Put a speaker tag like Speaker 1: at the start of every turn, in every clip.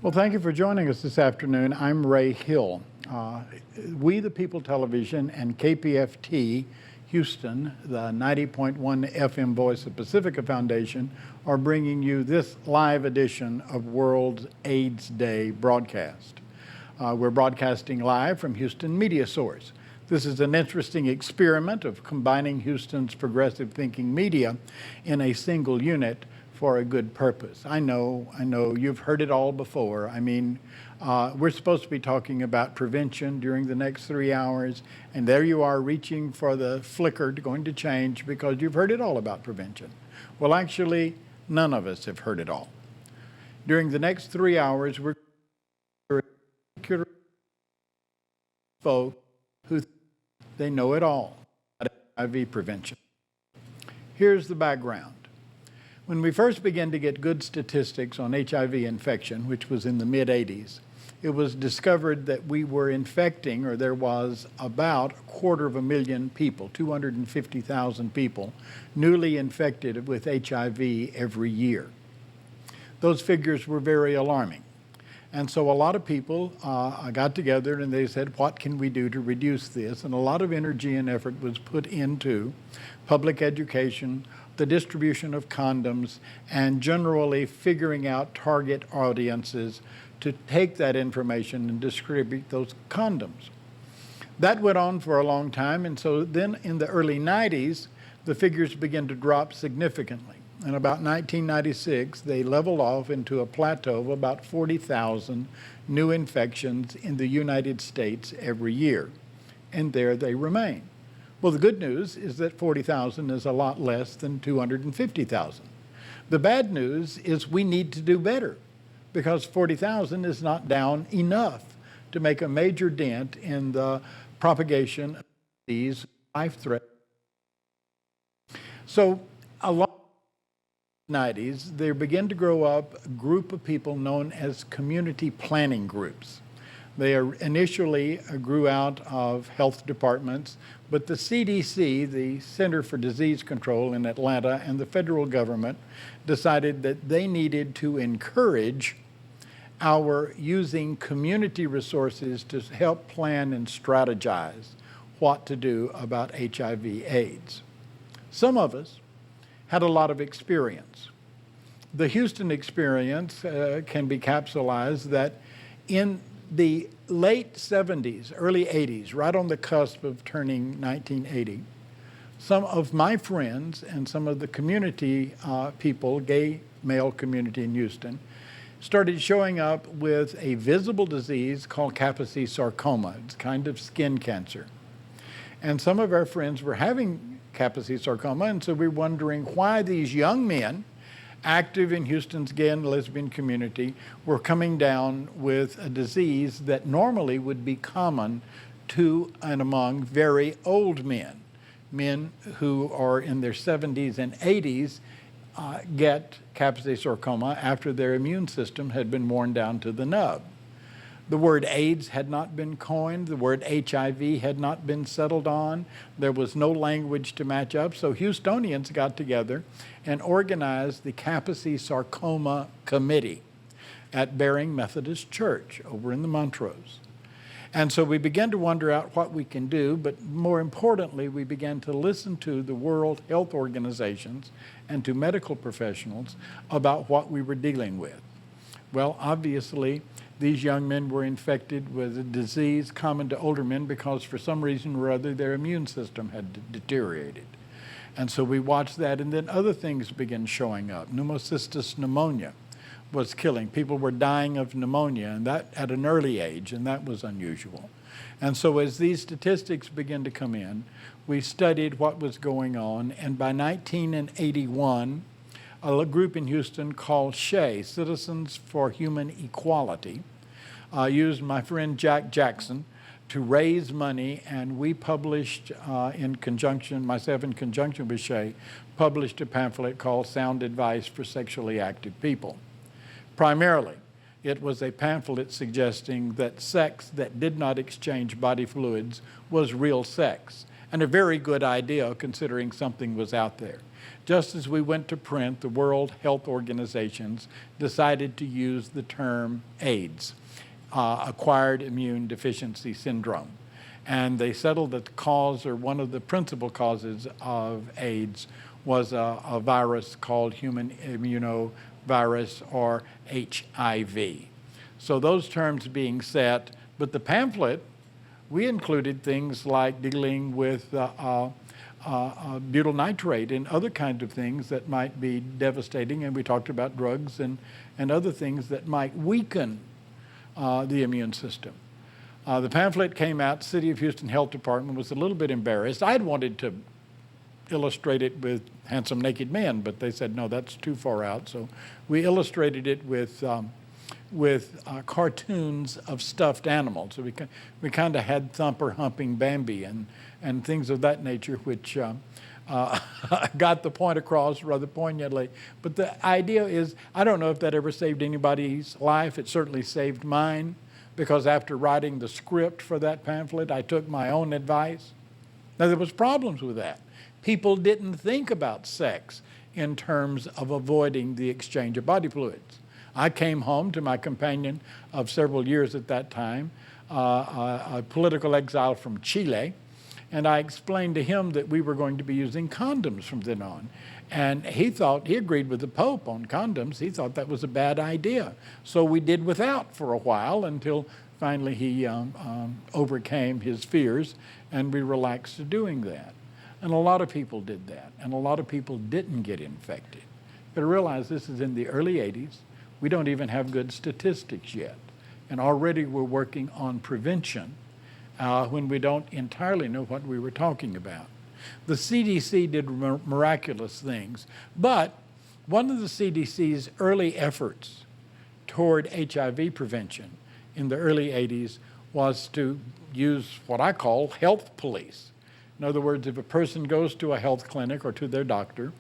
Speaker 1: Well, thank you for joining us this afternoon. I'm Ray Hill. We the People Television and KPFT Houston, the 90.1 FM voice of Pacifica Foundation, are bringing you this live edition of World AIDS Day broadcast. We're broadcasting live from Houston MediaSource. This is an interesting experiment of combining Houston's progressive thinking media in a single unit for a good purpose. I know, you've heard it all before. I mean, we're supposed to be talking about prevention during the next 3 hours, and there you are reaching for the flicker going to change because you've heard it all about prevention. Well, actually, none of us have heard it all. During the next 3 hours, we're folks who they know it all about HIV prevention. Here's the background. When we first began to get good statistics on HIV infection, which was in the mid-'80s, it was discovered that we were infecting, or there was about 250,000 people, 250,000 people, newly infected with HIV every year. Those figures were very alarming. And so a lot of people got together and they said, what can we do to reduce this? And a lot of energy and effort was put into public education, the distribution of condoms, and generally figuring out target audiences to take that information and distribute those condoms. That went on for a long time, and so then in the early 90s, the figures began to drop significantly. In about 1996, they leveled off into a plateau of about 40,000 new infections in the United States every year, and there they remain. Well, the good news is that 40,000 is a lot less than 250,000. The bad news is we need to do better because 40,000 is not down enough to make a major dent in the propagation of these life threats. So a lot in the 90s, there began to grow up a group of people known as community planning groups. They initially grew out of health departments, but the CDC, the Center for Disease Control in Atlanta, and the federal government decided that they needed to encourage our using community resources to help plan and strategize what to do about HIV/AIDS. Some of us had a lot of experience. The Houston experience can be capsulized that in the late 70s, early 80s, right on the cusp of turning 1980, some of my friends and some of the community people, gay male community in Houston, started showing up with a visible disease called Kaposi sarcoma. It's kind of skin cancer. And some of our friends were having Kaposi sarcoma, and so we're wondering why these young men active in Houston's gay and lesbian community were coming down with a disease that normally would be common to and among very old men. Men who are in their 70s and 80s get Kaposi sarcoma after their immune system had been worn down to the nub. The word AIDS had not been coined. The word HIV had not been settled on. There was no language to match up. So Houstonians got together and organized the Kaposi Sarcoma Committee at Bering Methodist Church over in the Montrose. And so we began to wonder out what we can do, but more importantly, we began to listen to the World Health Organizations and to medical professionals about what we were dealing with. Well, obviously, these young men were infected with a disease common to older men because for some reason or other their immune system had deteriorated. And so we watched that, and then other things began showing up. Pneumocystis pneumonia was killing. People were dying of pneumonia, and that at an early age, and that was unusual. And so as these statistics began to come in, we studied what was going on, and by 1981, a group in Houston called SHE, Citizens for Human Equality, used my friend Jack Jackson to raise money, and we published in conjunction, myself in conjunction with SHE, published a pamphlet called Sound Advice for Sexually Active People. Primarily, it was a pamphlet suggesting that sex that did not exchange body fluids was real sex, and a very good idea considering something was out there. Just as we went to print, the World Health Organizations decided to use the term AIDS, acquired immune deficiency syndrome. And they settled that the cause, or one of the principal causes of AIDS, was a virus called human immunovirus, or HIV. So those terms being set, but the pamphlet, we included things like dealing with butyl nitrate and other kinds of things that might be devastating, and we talked about drugs and other things that might weaken the immune system. The pamphlet came out. City of Houston Health Department was a little bit embarrassed. I'd wanted to illustrate it with handsome naked men, but they said, no, that's too far out. So we illustrated it with cartoons of stuffed animals. So we kind of had Thumper humping Bambi and things of that nature, which got the point across rather poignantly. But the idea is, I don't know if that ever saved anybody's life. It certainly saved mine, because after writing the script for that pamphlet, I took my own advice. Now, there was problems with that. People didn't think about sex in terms of avoiding the exchange of body fluids. I came home to my companion of several years at that time, a political exile from Chile, and I explained to him that we were going to be using condoms from then on. And he agreed with the Pope on condoms. He thought that was a bad idea. So we did without for a while, until finally he overcame his fears, and we relaxed to doing that. And a lot of people did that, and a lot of people didn't get infected. But realize this is in the early 80s. We don't even have good statistics yet. And already we're working on prevention when we don't entirely know what we were talking about. The CDC did miraculous things, but one of the CDC's early efforts toward HIV prevention in the early 80s was to use what I call health police. In other words, if a person goes to a health clinic or to their doctor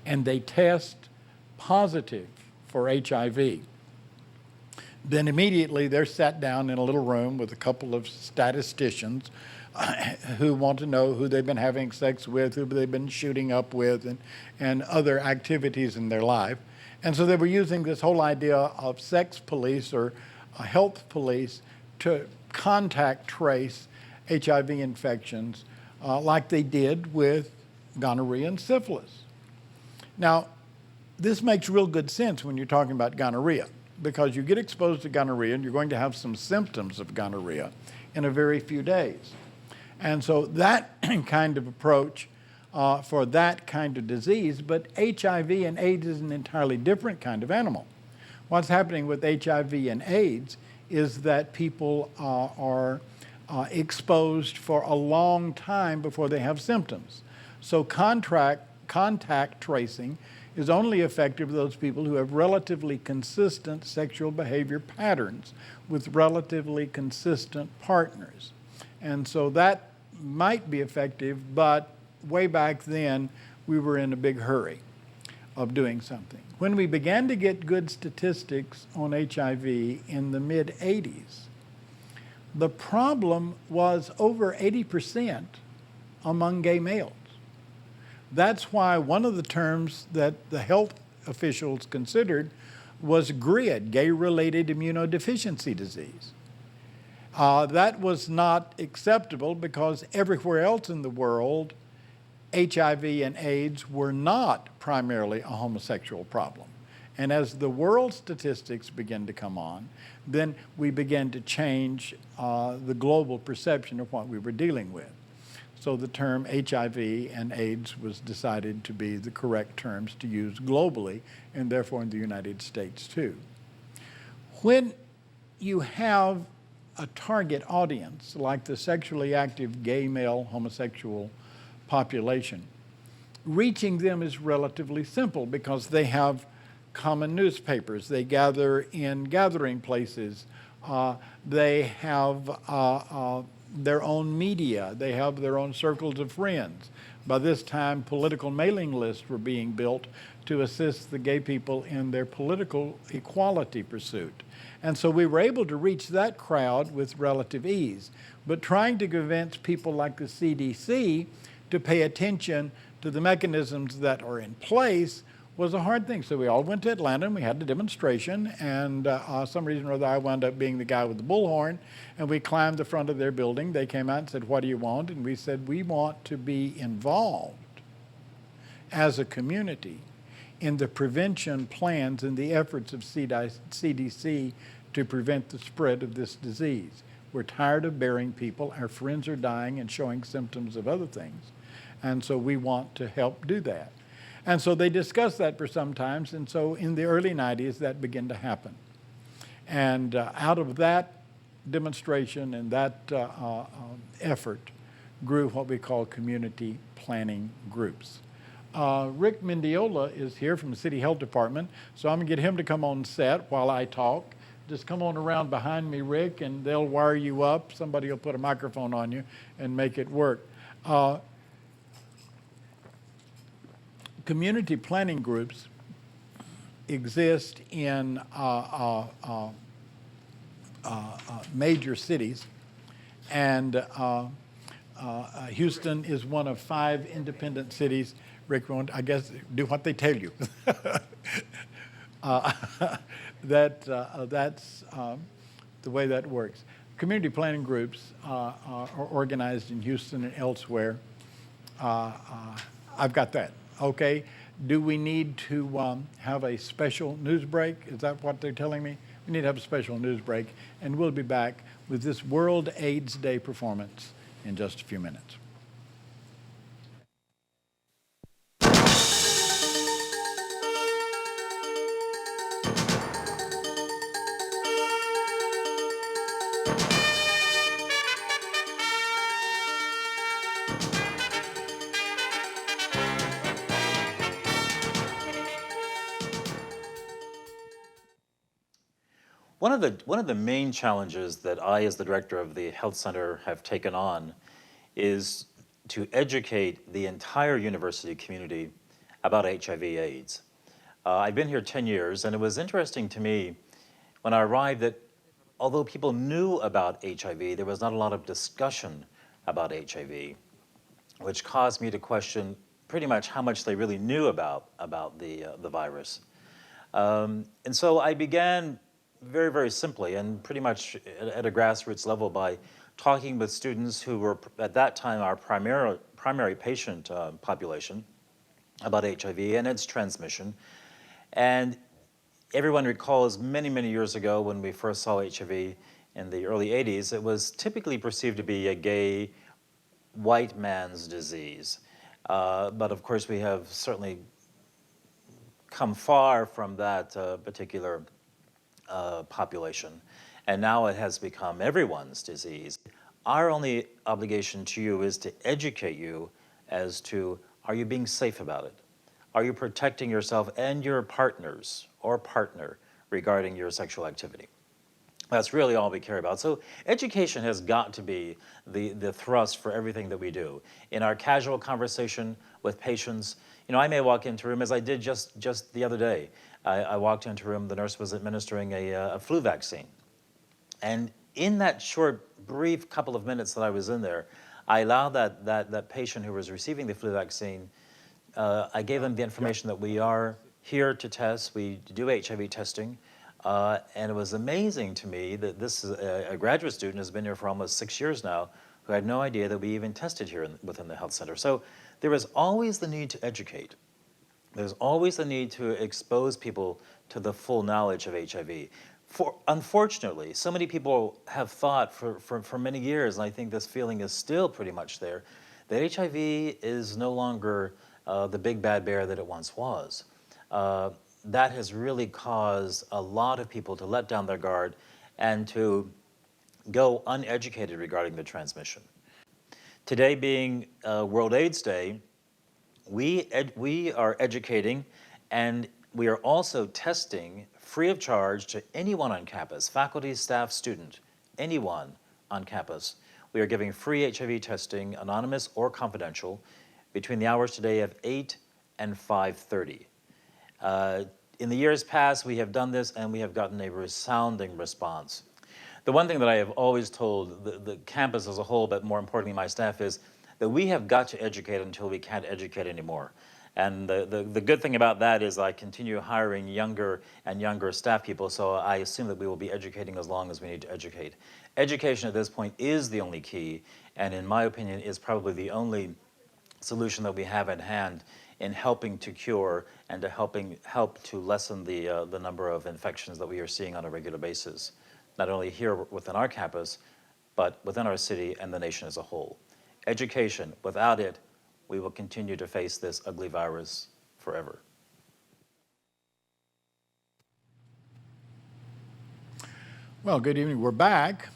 Speaker 1: and they test positive for HIV, then immediately they're sat down in a little room with a couple of statisticians who want to know who they've been having sex with, who they've been shooting up with, and other activities in their life. And so they were using this whole idea of sex police or health police to contact trace HIV infections like they did with gonorrhea and syphilis. Now, this makes real good sense when you're talking about gonorrhea, because you get exposed to gonorrhea and you're going to have some symptoms of gonorrhea in a very few days. And so that kind of approach for that kind of disease, but HIV and AIDS is an entirely different kind of animal. What's happening with HIV and AIDS is that people are exposed for a long time before they have symptoms. So contact tracing is only effective for those people who have relatively consistent sexual behavior patterns with relatively consistent partners. And so that might be effective, but way back then, we were in a big hurry of doing something. When we began to get good statistics on HIV in the mid-'80s, the problem was over 80% among gay males. That's why one of the terms that the health officials considered was GRID, gay-related immunodeficiency disease. That was not acceptable because everywhere else in the world, HIV and AIDS were not primarily a homosexual problem. And as the world statistics began to come on, then we began to change the global perception of what we were dealing with. So the term HIV and AIDS was decided to be the correct terms to use globally, and therefore in the United States too. When you have a target audience like the sexually active gay male homosexual population, reaching them is relatively simple because they have common newspapers, they gather in gathering places, they have their own media, they have their own circles of friends. By this time, political mailing lists were being built to assist the gay people in their political equality pursuit. And so we were able to reach that crowd with relative ease. But trying to convince people like the CDC to pay attention to the mechanisms that are in place was a hard thing. So we all went to Atlanta and we had the demonstration, and some reason or other I wound up being the guy with the bullhorn, and we climbed the front of their building. They came out and said, "What do you want?" And we said, "We want to be involved as a community in the prevention plans and the efforts of CDC to prevent the spread of this disease. We're tired of burying people. Our friends are dying and showing symptoms of other things. And so we want to help do that." And so they discussed that for some times. And so in the early 90s, that began to happen. And out of that demonstration and that effort grew what we call community planning groups. Rick Mendiola is here from the City Health Department, so I'm going to get him to come on set while I talk. Just come on around behind me, Rick, and they'll wire you up. Somebody will put a microphone on you and make it work. Community planning groups exist in major cities, and Houston is one of 5 independent cities. Rick, I guess, do what they tell you. That's the way that works. Community planning groups are organized in Houston and elsewhere. I've got that. Okay. Do we need to have a special news break? Is that what they're telling me? We need to have a special news break, and we'll be back with this World AIDS Day performance in just a few minutes.
Speaker 2: One of the main challenges that I, as the director of the Health Center, have taken on is to educate the entire university community about HIV/AIDS. I've been here 10 years, and it was interesting to me when I arrived that although people knew about HIV, there was not a lot of discussion about HIV, which caused me to question pretty much how much they really knew about the virus. And so I began very, very simply and pretty much at a grassroots level by talking with students who were at that time our primary patient population about HIV and its transmission. And everyone recalls many, many years ago when we first saw HIV in the early 80s, it was typically perceived to be a gay white man's disease. But of course we have certainly come far from that particular population, and now it has become everyone's disease. Our only obligation to you is to educate you as to, are you being safe about it? Are you protecting yourself and your partners or partner regarding your sexual activity? That's really all we care about. So education has got to be the thrust for everything that we do. In our casual conversation with patients, you know, I may walk into a room, as I did just the other day. I walked into a room, the nurse was administering a flu vaccine. And in that short, brief couple of minutes that I was in there, I allowed that patient who was receiving the flu vaccine, I gave them the information that we are here to test. We do HIV testing. And it was amazing to me that this is a graduate student who's been here for almost 6 years now, who had no idea that we even tested here within the health center. So there is always the need to educate. There's always the need to expose people to the full knowledge of HIV. Unfortunately, so many people have thought for many years, and I think this feeling is still pretty much there, that HIV is no longer the big bad bear that it once was. That has really caused a lot of people to let down their guard and to go uneducated regarding the transmission. Today being World AIDS Day, we are educating, and we are also testing free of charge to anyone on campus, faculty, staff, student, anyone on campus. We are giving free HIV testing, anonymous or confidential, between the hours today of 8 and 5:30. In the years past, we have done this and we have gotten a resounding response. The one thing that I have always told the campus as a whole, but more importantly my staff, is that we have got to educate until we can't educate anymore. And the good thing about that is I continue hiring younger and younger staff people, so I assume that we will be educating as long as we need to educate. Education at this point is the only key, and in my opinion is probably the only solution that we have at hand in helping to cure and to help to lessen the number of infections that we are seeing on a regular basis, not only here within our campus, but within our city and the nation as a whole. Education, without it, we will continue to face this ugly virus forever.
Speaker 1: Well, good evening. We're back.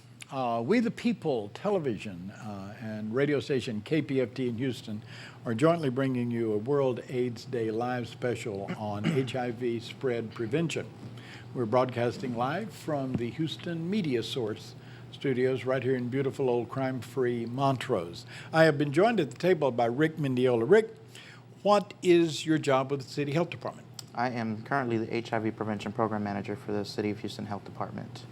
Speaker 1: We the People television and radio station KPFT in Houston are jointly bringing you a World AIDS Day live special on HIV spread prevention. We're broadcasting live from the Houston MediaSource studios right here in beautiful old crime-free Montrose. I have been joined at the table by Rick Mendiola. Rick, what is your job with the City Health Department?
Speaker 3: I am currently the HIV Prevention Program Manager for the City of Houston Health Department.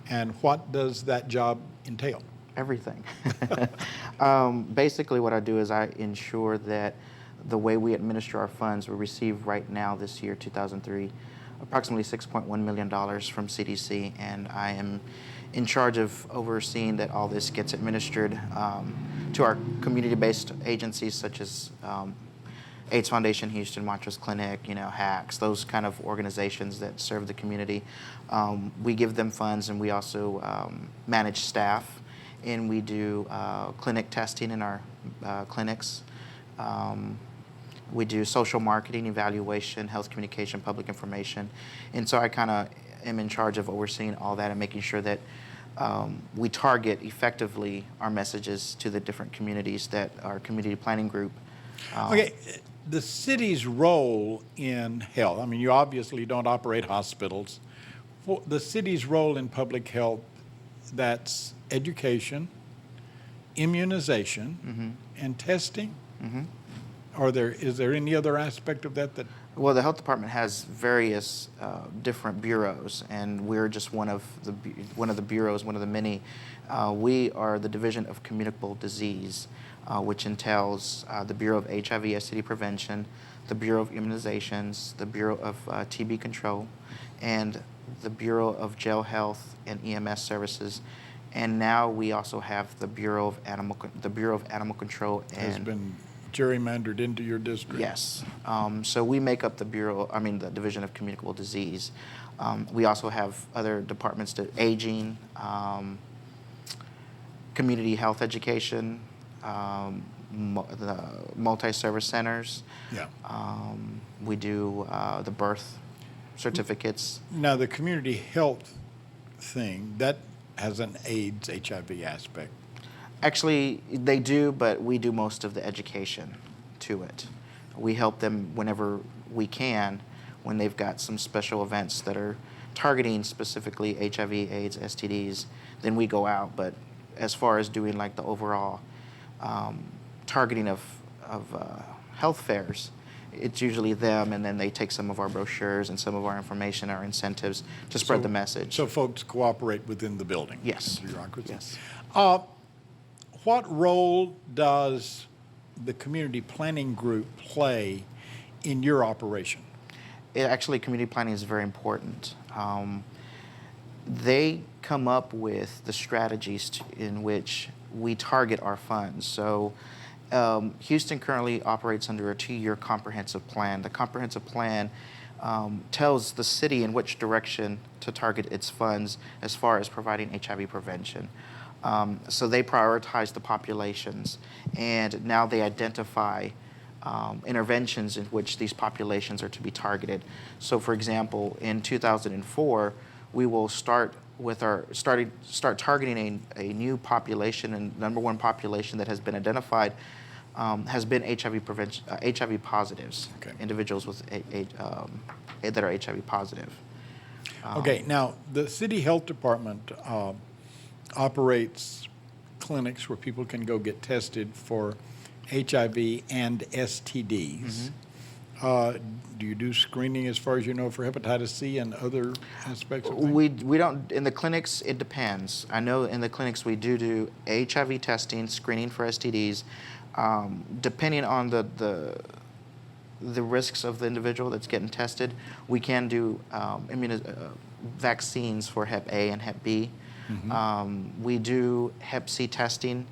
Speaker 1: And what does that job entail?
Speaker 3: Everything. Basically what I do is I ensure that the way we administer our funds, we receive right now this year, 2003, approximately $6.1 million from CDC, and I am in charge of overseeing that all this gets administered to our community-based agencies such as AIDS Foundation Houston, Montrose Clinic, HACS, those kind of organizations that serve the community. We give them funds, and we also manage staff, and we do clinic testing in our clinics. We do social marketing, evaluation, health communication, public information. And so I kind of am in charge of overseeing all that and making sure that we target effectively our messages to the different communities that our community planning group.
Speaker 1: Okay, the city's role in health, I mean, you obviously don't operate hospitals. For the city's role in public health, that's education, immunization, and testing. Is there any other aspect of that?
Speaker 3: Well, the health department has various different bureaus, and we're just one of the bureaus, one of the many. We are the Division of Communicable Disease, which entails the Bureau of HIV STD Prevention, the Bureau of Immunizations, the Bureau of TB Control, and the Bureau of Jail Health and EMS Services. And now we also have the Bureau of Animal Control and
Speaker 1: has been gerrymandered into your district.
Speaker 3: Yes. So we make up the the Division of Communicable Disease. We also have other departments to aging, community health education, the multi-service centers.
Speaker 1: Yeah.
Speaker 3: We do the birth certificates.
Speaker 1: Now, the community health thing, that has an AIDS HIV aspect.
Speaker 3: Actually, they do, but we do most of the education to it. We help them whenever we can when they've got some special events that are targeting specifically HIV, AIDS, STDs. Then we go out, but as far as doing like the overall targeting of health fairs, it's usually them, and then they take some of our brochures and some of our information, our incentives to spread the message.
Speaker 1: So folks cooperate within the building?
Speaker 3: Yes.
Speaker 1: Bureaucracy.
Speaker 3: Yes.
Speaker 1: What role does the community planning group play in your operation?
Speaker 3: Actually, community planning is very important. They come up with the strategies in which we target our funds. So Houston currently operates under a 2-year comprehensive plan. The comprehensive plan tells the city in which direction to target its funds as far as providing HIV prevention. So they prioritize the populations, and now they identify interventions in which these populations are to be targeted. So, for example, in 2004, we will start targeting a new population, and number one population that has been identified has been HIV positives, okay. Individuals with that are HIV positive.
Speaker 1: Okay, now the City Health Department operates clinics where people can go get tested for HIV and STDs. Do you do screening, as far as you know, for hepatitis C and other aspects of things?
Speaker 3: We don't. In the clinics, it depends. I know in the clinics we do HIV testing, screening for STDs. Depending on the risks of the individual that's getting tested, we can do vaccines for Hep A and Hep B. We do Hep C testing,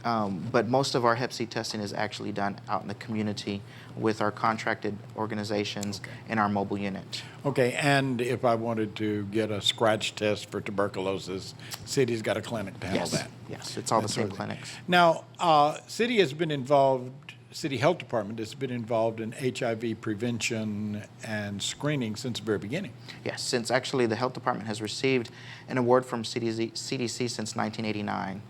Speaker 3: but most of our Hep C testing is actually done out in the community with our contracted organizations and our mobile unit.
Speaker 1: Okay, and if I wanted to get a scratch test for tuberculosis, city's got a clinic to handle that.
Speaker 3: Yes, it's all the
Speaker 1: That
Speaker 3: same
Speaker 1: sort of thing.
Speaker 3: clinics.
Speaker 1: Now, city has been involved, city health department has been involved in HIV prevention and screening since the very beginning.
Speaker 3: Yes, since actually the health department has received an award from CDC since 1989.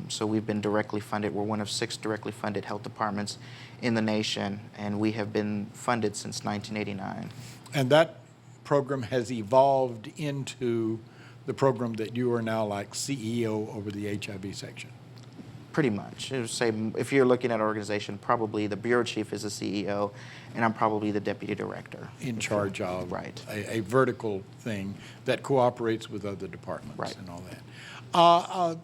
Speaker 3: So we've been directly funded. We're one of 6 directly funded health departments in the nation, and we have been funded since 1989.
Speaker 1: And that program has evolved into the program that you are now like CEO over the HIV section.
Speaker 3: Pretty much. It would say, if you're looking at an organization, probably the bureau chief is the CEO, and I'm probably the deputy director.
Speaker 1: In charge of
Speaker 3: Right.
Speaker 1: a vertical thing that cooperates with other departments
Speaker 3: Right.
Speaker 1: and all that.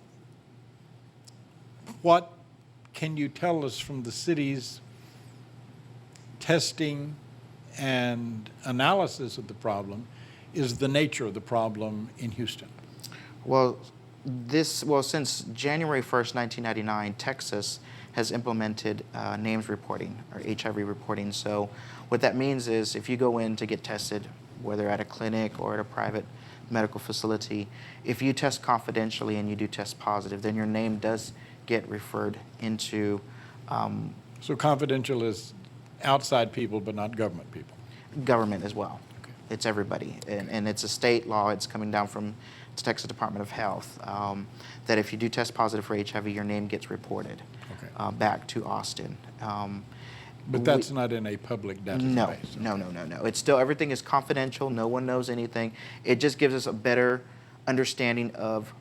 Speaker 1: What can you tell us from the city's testing and analysis of the problem is the nature of the problem in Houston?
Speaker 3: Well, since January 1st, 1999, Texas has implemented NAMES reporting, or HIV reporting. So what that means is if you go in to get tested, whether at a clinic or at a private medical facility, if you test confidentially and you do test positive, then your name does get referred into...
Speaker 1: So confidential is outside people, but not government people.
Speaker 3: government as well. Okay. It's everybody. And it's a state law. It's coming down from the Texas Department of Health, that if you do test positive for HIV, your name gets reported back to Austin.
Speaker 1: But that's not in a public database.
Speaker 3: No. It's still, everything is confidential. No one knows anything. It just gives us a better understanding of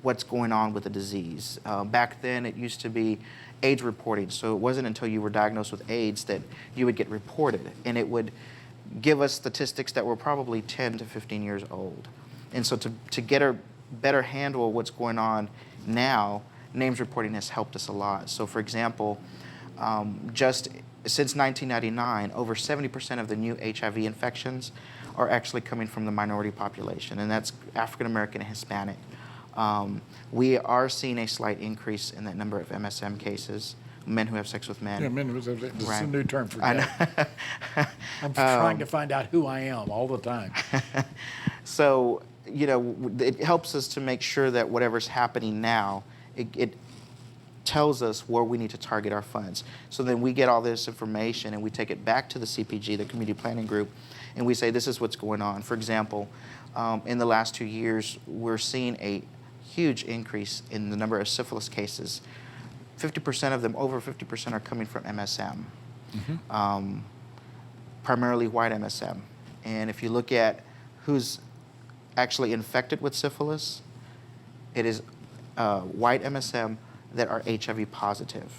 Speaker 3: what's going on with the disease. Back then, it used to be AIDS reporting. So it wasn't until you were diagnosed with AIDS that you would get reported. And it would give us statistics that were probably 10 to 15 years old. And so to get a better handle of what's going on now, NAMES reporting has helped us a lot. So for example, just since 1999, over 70% of the new HIV infections are actually coming from the minority population, and that's African American and Hispanic. We are seeing a slight increase in that number of MSM cases, men who have sex with men.
Speaker 1: Yeah, this is
Speaker 3: Right.
Speaker 1: a new term for
Speaker 3: I
Speaker 1: that.
Speaker 3: know.
Speaker 1: I'm trying to find out who I am all the time.
Speaker 3: So, it helps us to make sure that whatever's happening now, it tells us where we need to target our funds. So then we get all this information and we take it back to the CPG, the Community Planning Group, and we say, this is what's going on. For example, in the last 2 years, we're seeing a huge increase in the number of syphilis cases. 50% of them, over 50%, are coming from MSM, primarily white MSM. And if you look at who's actually infected with syphilis, it is white MSM that are HIV positive.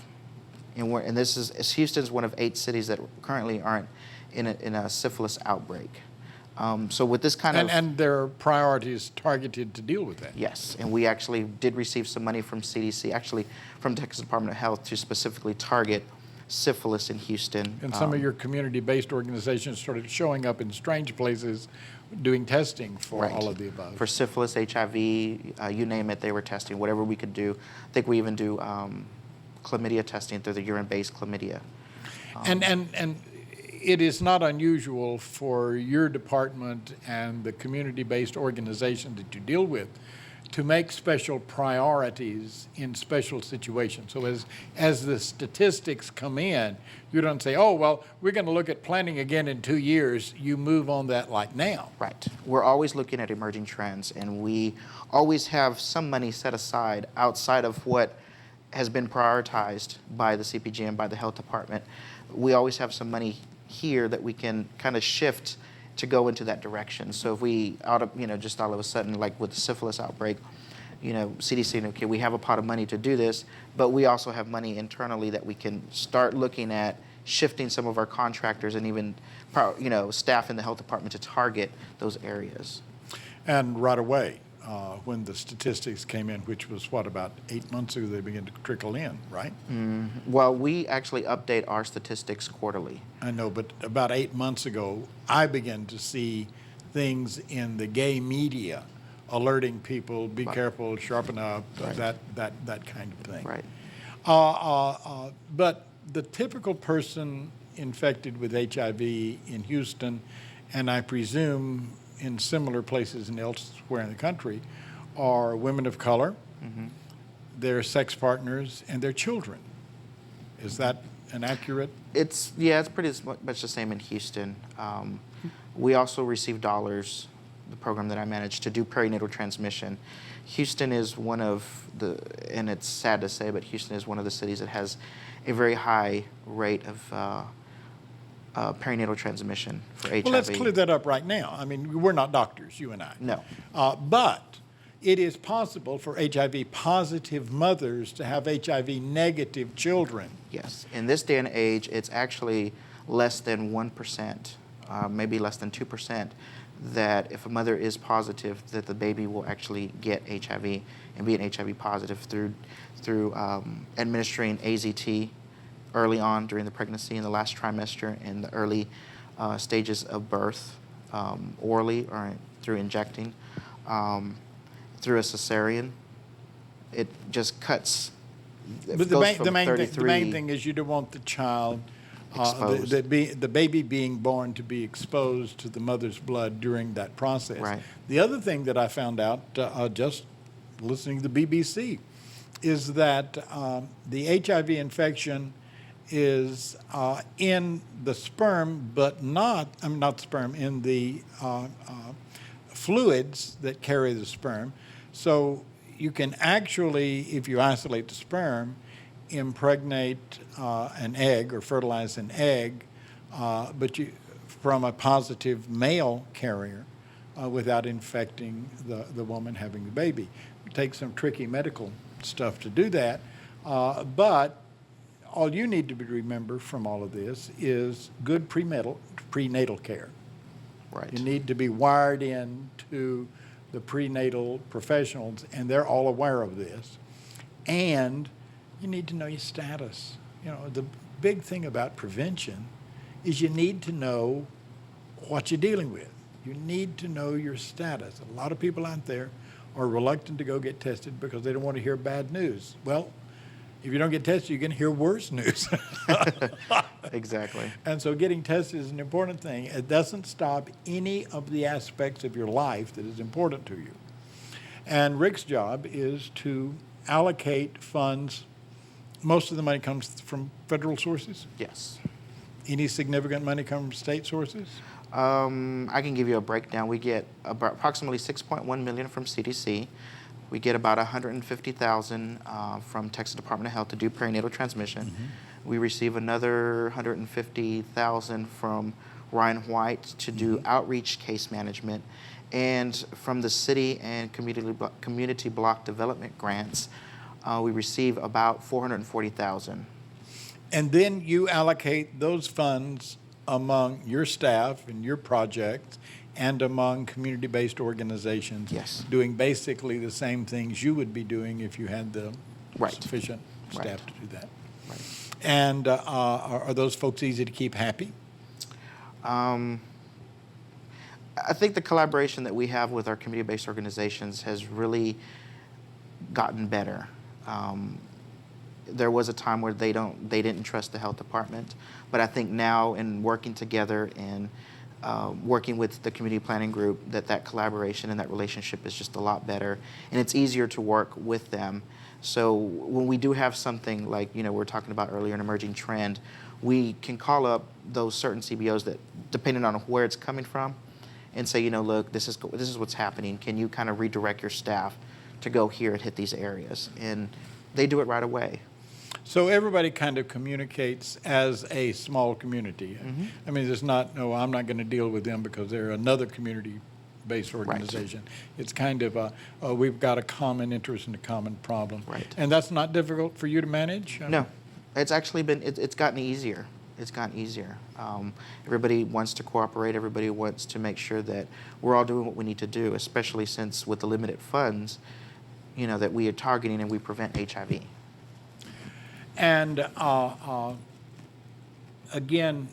Speaker 3: And this is Houston's one of 8 cities that currently aren't in a syphilis outbreak. So with this kind of...
Speaker 1: And there are priorities targeted to deal with that.
Speaker 3: Yes, and we actually did receive some money from CDC, actually from Texas Department of Health, to specifically target syphilis in Houston.
Speaker 1: And some of your community-based organizations started showing up in strange places doing testing for
Speaker 3: Right.
Speaker 1: all of the above.
Speaker 3: For syphilis, HIV, you name it, they were testing, whatever we could do. I think we even do chlamydia testing through the urine-based chlamydia.
Speaker 1: And it is not unusual for your department and the community-based organization that you deal with to make special priorities in special situations. So as the statistics come in, you don't say, oh, well, we're going to look at planning again in 2 years. You move on that like now.
Speaker 3: Right. We're always looking at emerging trends, and we always have some money set aside outside of what has been prioritized by the CPG and by the health department. We always have some money here that we can kind of shift to go into that direction. So if we, just all of a sudden, like with the syphilis outbreak, CDC, okay, we have a pot of money to do this, but we also have money internally that we can start looking at shifting some of our contractors and even, staff in the health department to target those areas.
Speaker 1: And right away, when the statistics came in, which was what, about 8 months ago they began to trickle in, right?
Speaker 3: Well, we actually update our statistics quarterly.
Speaker 1: I know, but about 8 months ago, I began to see things in the gay media alerting people, be careful, sharpen up, that kind of thing.
Speaker 3: Right.
Speaker 1: But the typical person infected with HIV in Houston, and I presume in similar places and elsewhere in the country, are women of color, their sex partners, and their children. Is that an accurate?
Speaker 3: It's pretty much the same in Houston. We also receive dollars, the program that I manage, to do perinatal transmission. Houston is one of the, and it's sad to say, but Houston is one of the cities that has a very high rate of perinatal transmission for HIV.
Speaker 1: Well, let's clear that up right now. I mean, we're not doctors, you and I.
Speaker 3: No.
Speaker 1: But it is possible for HIV-positive mothers to have HIV-negative children.
Speaker 3: Yes. In this day and age, it's actually less than 1%, maybe less than 2%, that if a mother is positive, that the baby will actually get HIV and be an HIV positive through administering AZT early on during the pregnancy, in the last trimester, in the early stages of birth, orally or through injecting, through a cesarean. It just cuts.
Speaker 1: But the main thing is you don't want the child, the baby being born, to be exposed to the mother's blood during that process.
Speaker 3: Right.
Speaker 1: The other thing that I found out just listening to the BBC is that the HIV infection is in the sperm, but not sperm, in the fluids that carry the sperm. So you can actually, if you isolate the sperm, impregnate an egg or fertilize an egg, but from a positive male carrier without infecting the woman having the baby. It takes some tricky medical stuff to do that, but all you need to remember from all of this is good prenatal care.
Speaker 3: Right.
Speaker 1: You need to be wired in to the prenatal professionals, and they're all aware of this. And you need to know your status. You know, the big thing about prevention is you need to know what you're dealing with. You need to know your status. A lot of people out there are reluctant to go get tested because they don't want to hear bad news. Well, if you don't get tested, you're going to hear worse news.
Speaker 3: Exactly.
Speaker 1: And so getting tested is an important thing. It doesn't stop any of the aspects of your life that is important to you. And Rick's job is to allocate funds. Most of the money comes from federal sources?
Speaker 3: Yes.
Speaker 1: Any significant money come from state sources?
Speaker 3: I can give you a breakdown. We get approximately $6.1 million from CDC. We get about $150,000 from Texas Department of Health to do perinatal transmission. We receive another $150,000 from Ryan White to do outreach case management. And from the city and community block development grants, we receive about $440,000.
Speaker 1: And then you allocate those funds among your staff and your projects and among community-based organizations,
Speaker 3: yes,
Speaker 1: doing basically the same things you would be doing if you had the sufficient staff to do that.
Speaker 3: Right.
Speaker 1: And are those folks easy to keep happy?
Speaker 3: I think the collaboration that we have with our community-based organizations has really gotten better. There was a time where they didn't trust the health department, but I think now, in working together and working with the community planning group, that collaboration and that relationship is just a lot better, and it's easier to work with them. So when we do have something like, we were talking about earlier, an emerging trend, we can call up those certain CBOs that, depending on where it's coming from, and say, look, this is what's happening. Can you kind of redirect your staff to go here and hit these areas? And they do it right away.
Speaker 1: So everybody kind of communicates as a small community. I mean, there's not, no, I'm not going to deal with them because they're another community-based organization. Right. It's kind of we've got a common interest and a common problem.
Speaker 3: Right.
Speaker 1: And that's not difficult for you to manage?
Speaker 3: No, it's actually been, it's gotten easier. It's gotten easier. Everybody wants to cooperate. Everybody wants to make sure that we're all doing what we need to do, especially since with the limited funds, that we are targeting and we prevent HIV.
Speaker 1: And again,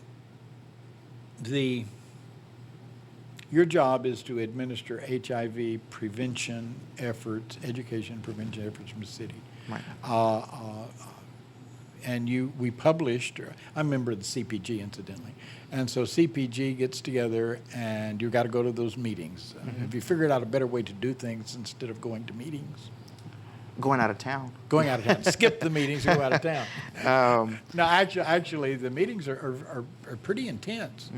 Speaker 1: your job is to administer HIV prevention efforts, education prevention efforts from the city.
Speaker 3: Right.
Speaker 1: And we published, I'm a member of the CPG incidentally, and so CPG gets together and you got to go to those meetings. Have you figured out a better way to do things instead of going to meetings?
Speaker 3: Going out of town.
Speaker 1: Going out of town. Skip the meetings and go out of town. No, actually, the meetings are pretty intense.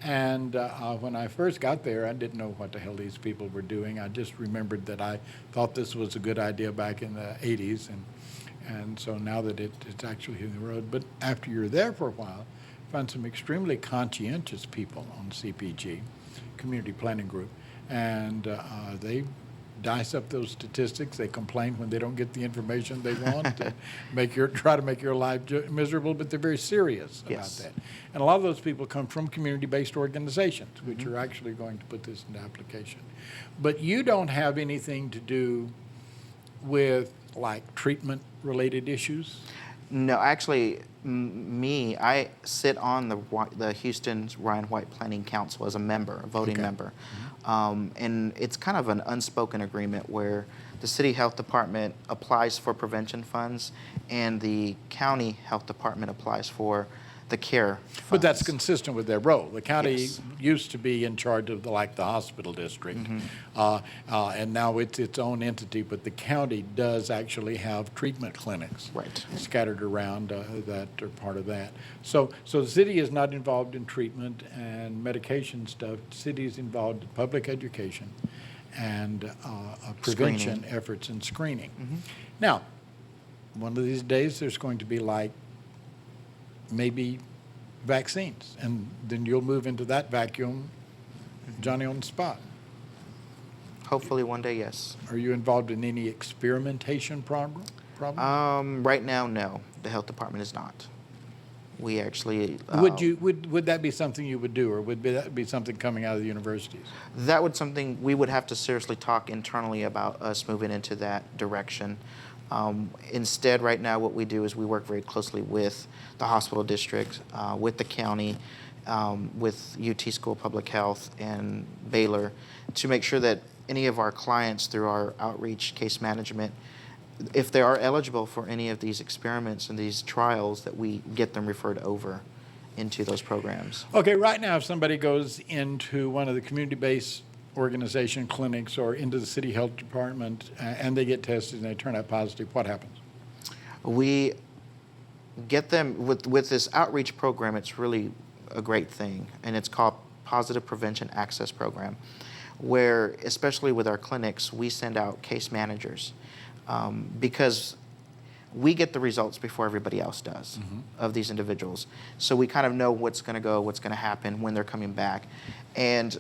Speaker 1: And when I first got there, I didn't know what the hell these people were doing. I just remembered that I thought this was a good idea back in the 80s. And so now that it's actually hitting the road. But after you're there for a while, I found some extremely conscientious people on CPG, Community Planning Group, and they dice up those statistics. They complain when they don't get the information they want to try to make your life miserable, but they're very serious about that. And a lot of those people come from community-based organizations, which are actually going to put this into application. But you don't have anything to do with like treatment-related issues?
Speaker 3: No, actually, I sit on the Houston's Ryan White Planning Council as a member, a voting member. And it's kind of an unspoken agreement where the city health department applies for prevention funds and the county health department applies for the care funds.
Speaker 1: But that's consistent with their role. The county used to be in charge of the hospital district, and now it's its own entity, but the county does actually have treatment clinics scattered around that are part of that. So the city is not involved in treatment and medication stuff. The city is involved in public education and prevention efforts and screening. Now, one of these days there's going to be maybe vaccines, and then you'll move into that vacuum, Johnny on the spot.
Speaker 3: Hopefully one day, yes.
Speaker 1: Are you involved in any experimentation problem?
Speaker 3: Right now, no. The health department is not. We actually...
Speaker 1: Would that be something you would do, or would that be something coming out of the universities?
Speaker 3: That would something we would have to seriously talk internally about us moving into that direction. Instead, right now, what we do is we work very closely with the hospital district, with the county, with UT School of Public Health and Baylor to make sure that any of our clients through our outreach case management, if they are eligible for any of these experiments and these trials, that we get them referred over into those programs.
Speaker 1: Okay, right now, if somebody goes into one of the community-based organization clinics or into the city health department and they get tested and they turn out positive, what happens?
Speaker 3: We get them with this outreach program. It's really a great thing, and it's called Positive Prevention Access Program, where especially with our clinics we send out case managers because we get the results before everybody else does of these individuals, so we kind of know what's going to go, what's going to happen when they're coming back. And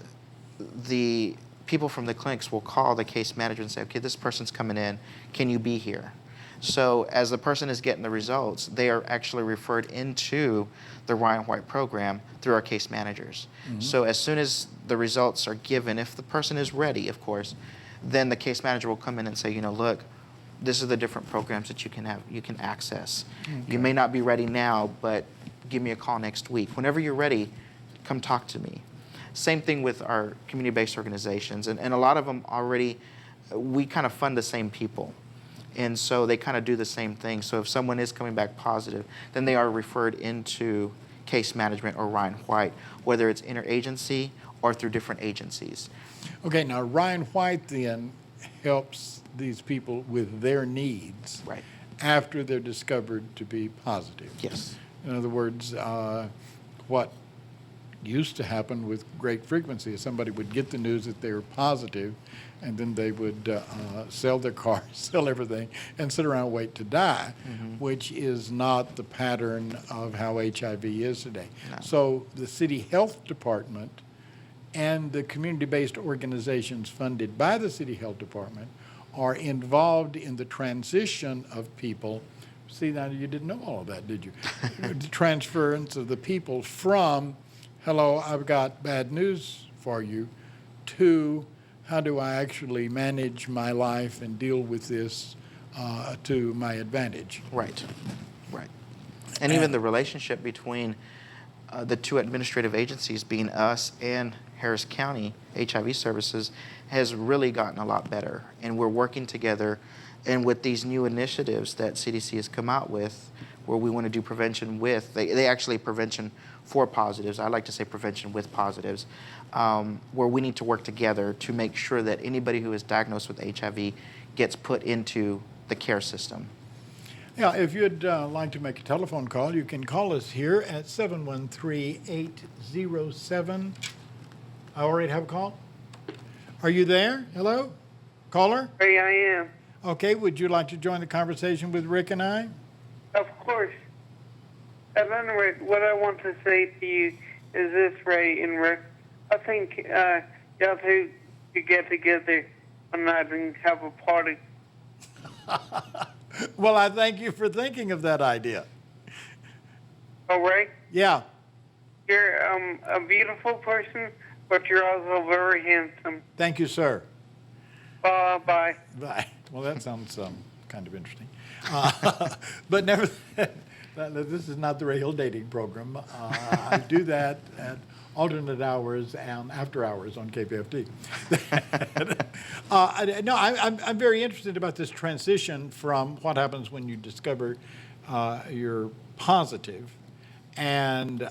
Speaker 3: the people from the clinics will call the case manager and say, okay, this person's coming in, can you be here? So as the person is getting the results, they are actually referred into the Ryan White program through our case managers. So as soon as the results are given, if the person is ready, of course, then the case manager will come in and say, look, this is the different programs that you can access. You may not be ready now, but give me a call next week. Whenever you're ready, come talk to me. Same thing with our community-based organizations, and a lot of them already, we kind of fund the same people, and so they kind of do the same thing. So if someone is coming back positive, then they are referred into case management or Ryan White, whether it's interagency or through different agencies.
Speaker 1: Okay, now Ryan White then helps these people with their needs after they're discovered to be positive.
Speaker 3: Yes.
Speaker 1: In other words, what used to happen with great frequency is somebody would get the news that they were positive, and then they would sell their car, sell everything, and sit around and wait to die, which is not the pattern of how HIV is today. No. So the city health department and the community-based organizations funded by the city health department are involved in the transition of people See, now you didn't know all of that, did you? The transference of the people from, hello, I've got bad news for you, to how do I actually manage my life and deal with this to my advantage.
Speaker 3: Right, right. And even the relationship between the two administrative agencies, being us and Harris County HIV Services, has really gotten a lot better. And we're working together, and with these new initiatives that CDC has come out with, where we want to do prevention with, they actually prevention for positives. I like to say prevention with positives, where we need to work together to make sure that anybody who is diagnosed with HIV gets put into the care system.
Speaker 1: Yeah, if you'd like to make a telephone call, you can call us here at 713-807. I already have a call. Are you there? Hello? Caller?
Speaker 4: Hey, I am.
Speaker 1: Okay, would you like to join the conversation with Rick and I?
Speaker 4: Of course. At any rate, what I want to say to you is this, Ray and Rick. I think y'all two could get together one night and have a party.
Speaker 1: Well, I thank you for thinking of that idea.
Speaker 4: All right?
Speaker 1: Yeah.
Speaker 4: You're a beautiful person, but you're also very handsome.
Speaker 1: Thank you, sir.
Speaker 4: Bye.
Speaker 1: Bye. Well, that sounds kind of interesting. But never, this is not the Ray Hill dating program. I do that at alternate hours and after hours on KPFT. No, I'm very interested about this transition from what happens when you discover you're positive. And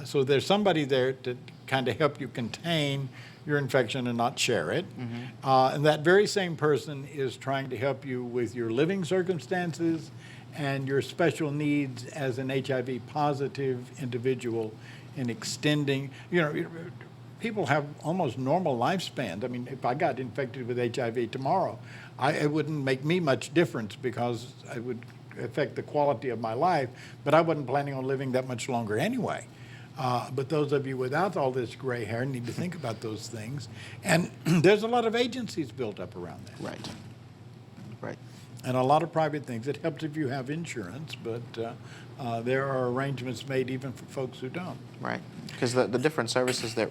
Speaker 1: so there's somebody there to kind of help you contain your infection and not share it. Mm-hmm. And that very same person is trying to help you with your living circumstances and your special needs as an HIV positive individual in extending, people have almost normal lifespans. I mean, if I got infected with HIV tomorrow, it wouldn't make me much difference because it would affect the quality of my life, but I wasn't planning on living that much longer anyway. But those of you without all this gray hair need to think about those things. And there's a lot of agencies built up around that.
Speaker 3: Right. Right.
Speaker 1: And a lot of private things. It helps if you have insurance, but there are arrangements made even for folks who don't.
Speaker 3: Right. Because the different services that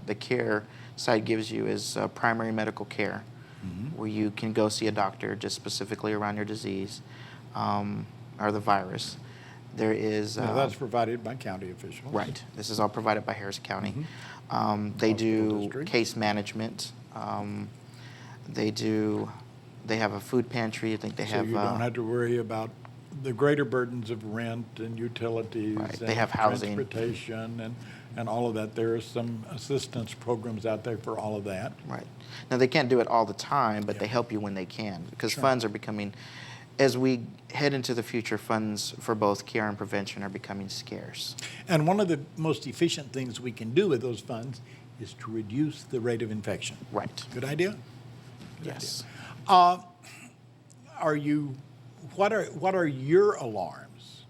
Speaker 3: the care side gives you is primary medical care, mm-hmm. where you can go see a doctor just specifically around your disease or the virus. There is...
Speaker 1: Now that's provided by county officials.
Speaker 3: Right. This is all provided by Harris County. Mm-hmm. They do district. Case management. They have a food pantry. I think they have...
Speaker 1: So you don't have to worry about the greater burdens of rent and utilities.
Speaker 3: Right.
Speaker 1: And
Speaker 3: they have housing.
Speaker 1: Transportation and all of that. There are some assistance programs out there for all of that.
Speaker 3: Right. Now, they can't do it all the time, but
Speaker 1: yeah.
Speaker 3: they help you when they can, because
Speaker 1: sure.
Speaker 3: funds are becoming... As we head into the future, funds for both care and prevention are becoming scarce.
Speaker 1: And one of the most efficient things we can do with those funds is to reduce the rate of infection.
Speaker 3: Right.
Speaker 1: Good idea? Good
Speaker 3: yes.
Speaker 1: idea. What are your alarms,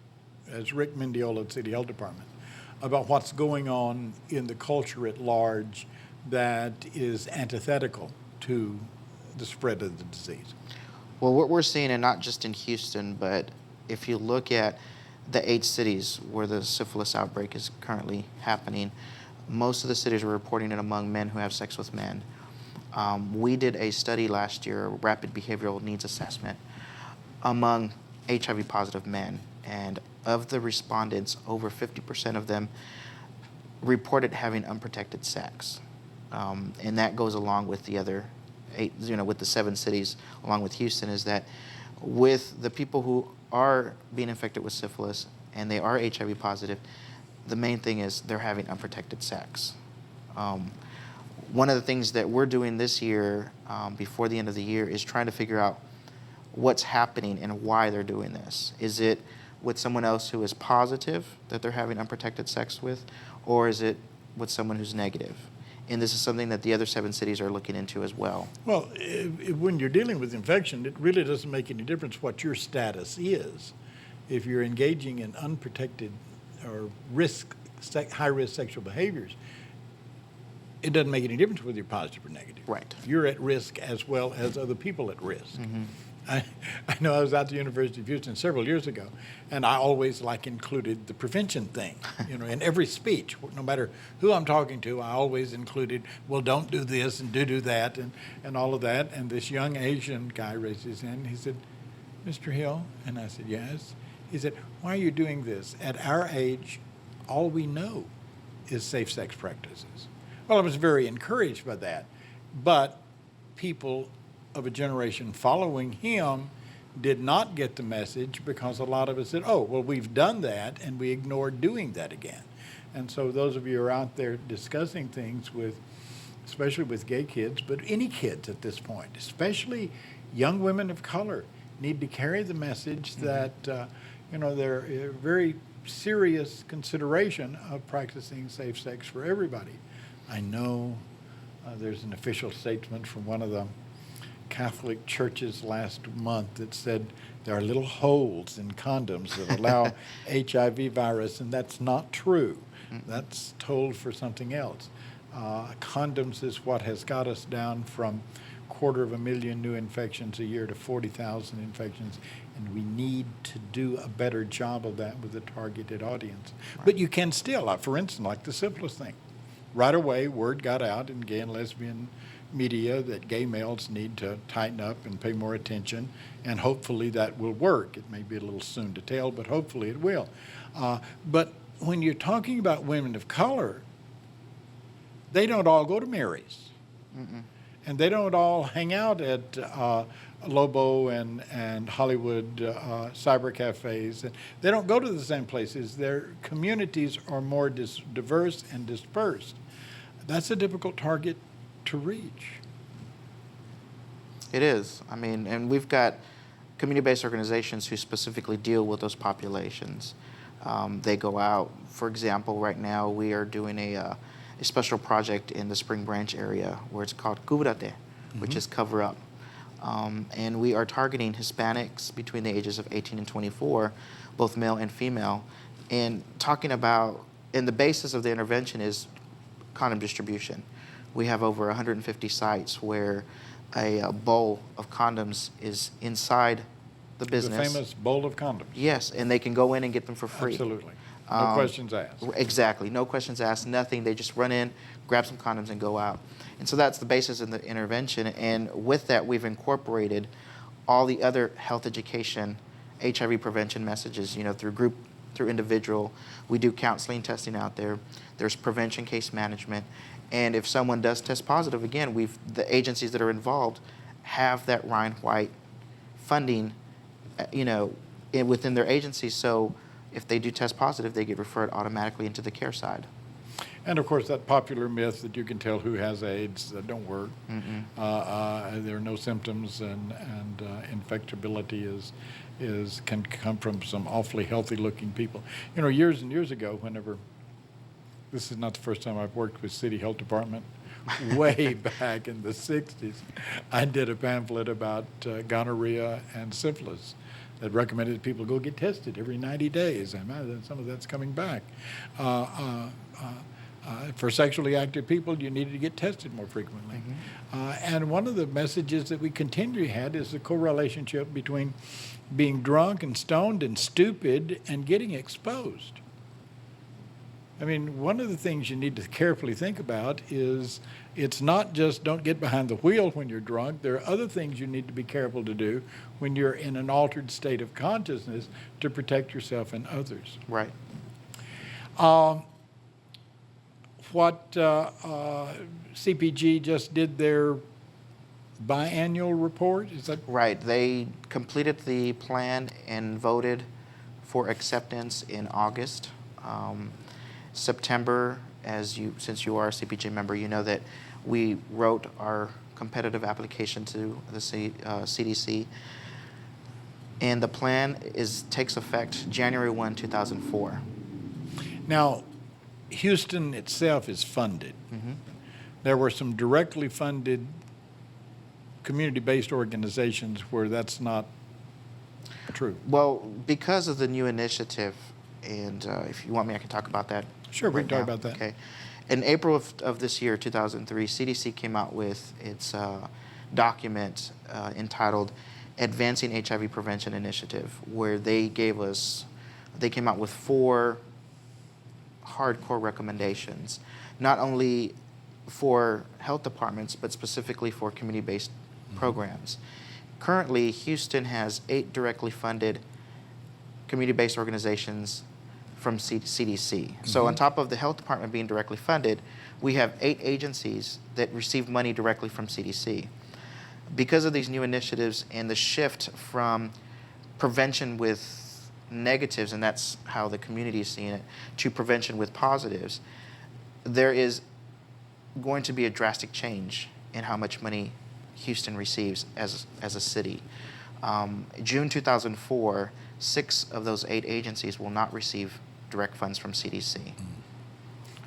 Speaker 1: as Rick Mendiola at City Health Department, about what's going on in the culture at large that is antithetical to the spread of the disease?
Speaker 3: Well, what we're seeing, and not just in Houston, but if you look at the 8 cities where the syphilis outbreak is currently happening, most of the cities are reporting it among men who have sex with men. We did a study last year, a rapid behavioral needs assessment, among HIV-positive men, and of the respondents, over 50% of them reported having unprotected sex, and that goes along with the other 8, with the 7 cities, along with Houston, is that with the people who are being infected with syphilis and they are HIV positive, the main thing is they're having unprotected sex. One of the things that we're doing this year, before the end of the year, is trying to figure out what's happening and why they're doing this. Is it with someone else who is positive that they're having unprotected sex with, or is it with someone who's negative? And this is something that the other 7 cities are looking into as well.
Speaker 1: Well, when you're dealing with infection, it really doesn't make any difference what your status is. If you're engaging in unprotected or high-risk sexual behaviors, it doesn't make any difference whether you're positive or negative.
Speaker 3: Right.
Speaker 1: You're at risk as well as other people at risk. Mm-hmm. I know I was at the University of Houston several years ago, and I always included the prevention thing, in every speech. No matter who I'm talking to, I always included, well, don't do this and do that and all of that. And this young Asian guy raised his hand. He said, Mr. Hill, and I said, yes. He said, why are you doing this? At our age, all we know is safe sex practices. Well, I was very encouraged by that, but people of a generation following him did not get the message because a lot of us said, oh, well, we've done that, and we ignored doing that again. And so those of you who are out there discussing things especially with gay kids, but any kids at this point, especially young women of color, need to carry the message that, they're a very serious consideration of practicing safe sex for everybody. I know there's an official statement from one of the Catholic churches last month that said there are little holes in condoms that allow HIV virus, and that's not true. That's told for something else. Condoms is what has got us down from 250,000 new infections a year to 40,000 infections, and we need to do a better job of that with a targeted audience. Right. But you can still, for instance, like the simplest thing. Right away, word got out in gay and lesbian media that gay males need to tighten up and pay more attention, and hopefully that will work. It may be a little soon to tell, but hopefully it will. But when you're talking about women of color, they don't all go to Mary's. Mm-mm. And they don't all hang out at Lobo and Hollywood cyber cafes. They don't go to the same places. Their communities are more diverse and dispersed. That's a difficult target to reach.
Speaker 3: It is. I mean, and we've got community-based organizations who specifically deal with those populations. They go out. For example, right now we are doing a special project in the Spring Branch area where it's called Kuburate, which is cover up. And we are targeting Hispanics between the ages of 18 and 24, both male and female, and talking about, and the basis of the intervention is condom distribution. We have over 150 sites where a bowl of condoms is inside the business.
Speaker 1: The famous bowl of condoms.
Speaker 3: Yes, and they can go in and get them for free.
Speaker 1: Absolutely. No questions asked.
Speaker 3: Exactly. No questions asked, nothing. They just run in, grab some condoms, and go out. And so that's the basis of the intervention. And with that, we've incorporated all the other health education, HIV prevention messages, through group, through individual. We do counseling testing out there. There's prevention case management. And if someone does test positive, again, the agencies that are involved have that Ryan White funding, within their agencies. So if they do test positive, they get referred automatically into the care side.
Speaker 1: And of course, that popular myth that you can tell who has AIDS, that don't work. There are no symptoms, and infectability can come from some awfully healthy-looking people. Years and years ago, this is not the first time I've worked with City Health Department, way back in the 60s, I did a pamphlet about gonorrhea and syphilis that recommended people go get tested every 90 days. And some of that's coming back. For sexually active people, you needed to get tested more frequently. And one of the messages that we continually had is the correlationship between being drunk and stoned and stupid and getting exposed. I mean, one of the things you need to carefully think about is it's not just don't get behind the wheel when you're drunk. There are other things you need to be careful to do when you're in an altered state of consciousness to protect yourself and others.
Speaker 3: Right.
Speaker 1: What CPG just did their biannual report, is that?
Speaker 3: Right. They completed the plan and voted for acceptance in August. September, since you are a CPG member, you know that we wrote our competitive application to the CDC, and the plan takes effect January 1, 2004.
Speaker 1: Now, Houston itself is funded. There were some directly funded community-based organizations where that's not true.
Speaker 3: Well, because of the new initiative, and if you want me, I can talk about that.
Speaker 1: Sure, we can talk about that.
Speaker 3: Okay. In April of this year, 2003, CDC came out with its document entitled Advancing HIV Prevention Initiative, where they came out with 4 hardcore recommendations, not only for health departments, but specifically for community-based programs. Currently, Houston has 8 directly funded community-based organizations from CDC. So on top of the health department being directly funded, we have 8 agencies that receive money directly from CDC. Because of these new initiatives and the shift from prevention with negatives, and that's how the community is seeing it, to prevention with positives, there is going to be a drastic change in how much money Houston receives as a city. June 2004, 6 of those 8 agencies will not receive direct funds from CDC.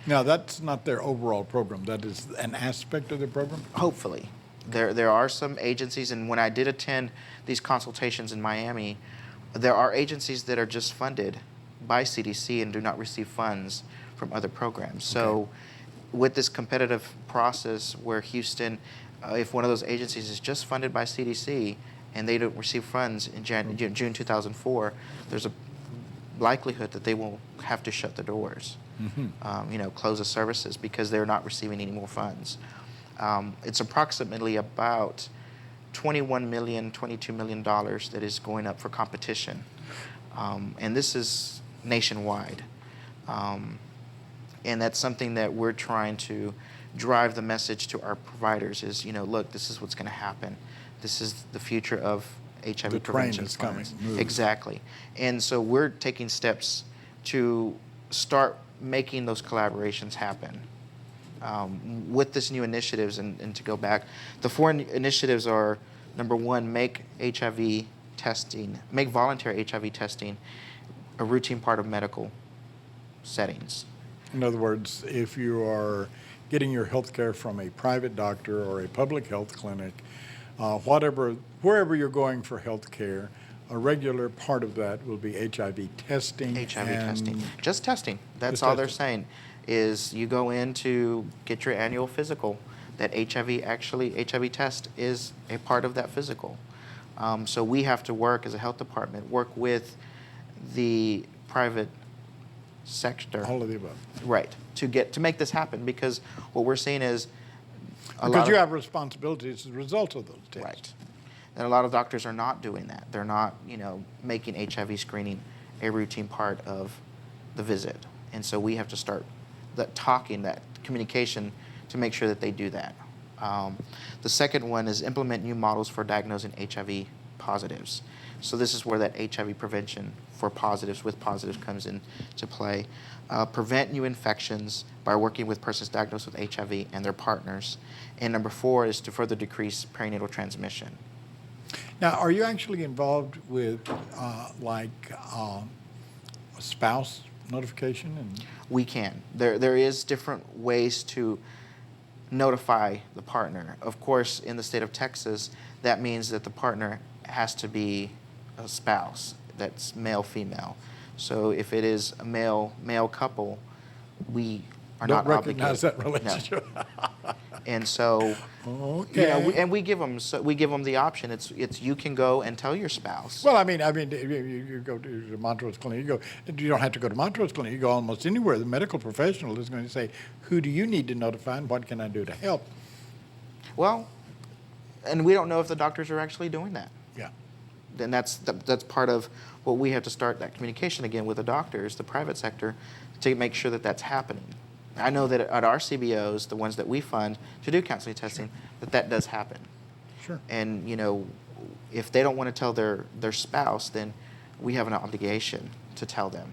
Speaker 1: Now, that's not their overall program. That is an aspect of their program?
Speaker 3: Hopefully. There are some agencies, and when I did attend these consultations in Miami, there are agencies that are just funded by CDC and do not receive funds from other programs. So with this competitive process where Houston, if one of those agencies is just funded by CDC and they don't receive funds in June 2004, there's a likelihood that they will have to shut the doors, close the services because they're not receiving any more funds. It's approximately about $21 million, $22 million that is going up for competition. And this is nationwide. And that's something that we're trying to drive the message to our providers is, look, this is what's going to happen. This is the future of HIV prevention
Speaker 1: is coming.
Speaker 3: Exactly. And so we're taking steps to start making those collaborations happen. With this new initiatives, and to go back, the 4 initiatives are, number 1, make voluntary HIV testing a routine part of medical settings.
Speaker 1: In other words, if you are getting your health care from a private doctor or a public health clinic, wherever you're going for health care, a regular part of that will be HIV testing.
Speaker 3: Just testing. That's all they're saying, is you go in to get your annual physical, that HIV test is a part of that physical. So we have to work as a health department, work with the private sector.
Speaker 1: All of the above.
Speaker 3: Right, to make this happen, because what we're seeing is
Speaker 1: because you have responsibilities as a result of those tests.
Speaker 3: Right. And a lot of doctors are not doing that. They're not, making HIV screening a routine part of the visit. And so we have to start that communication to make sure that they do that. The second one is implement new models for diagnosing HIV positives. So this is where that HIV prevention for positives with positives comes into play. Prevent new infections by working with persons diagnosed with HIV and their partners. And number 4 is to further decrease perinatal transmission.
Speaker 1: Now, are you actually involved with spouse notification? And
Speaker 3: We can. There is different ways to notify the partner. Of course, in the state of Texas, that means that the partner has to be a spouse that's male-female. So if it is a male couple, we are
Speaker 1: don't
Speaker 3: not
Speaker 1: recognize
Speaker 3: obligated.
Speaker 1: that relationship.
Speaker 3: No. And so,
Speaker 1: okay.
Speaker 3: we give them the option. It's you can go and tell your spouse.
Speaker 1: Well, I mean, you go to the Montrose Clinic. You don't have to go to Montrose Clinic. You go almost anywhere. The medical professional is going to say, "Who do you need to notify, and what can I do to help?"
Speaker 3: Well, and we don't know if the doctors are actually doing that.
Speaker 1: Yeah.
Speaker 3: Then that's part of what we have to start that communication again with the doctors, the private sector, to make sure that that's happening. I know that at our CBOs, the ones that we fund to do counseling testing, that does happen.
Speaker 1: Sure.
Speaker 3: And if they don't want to tell their spouse, then we have an obligation to tell them,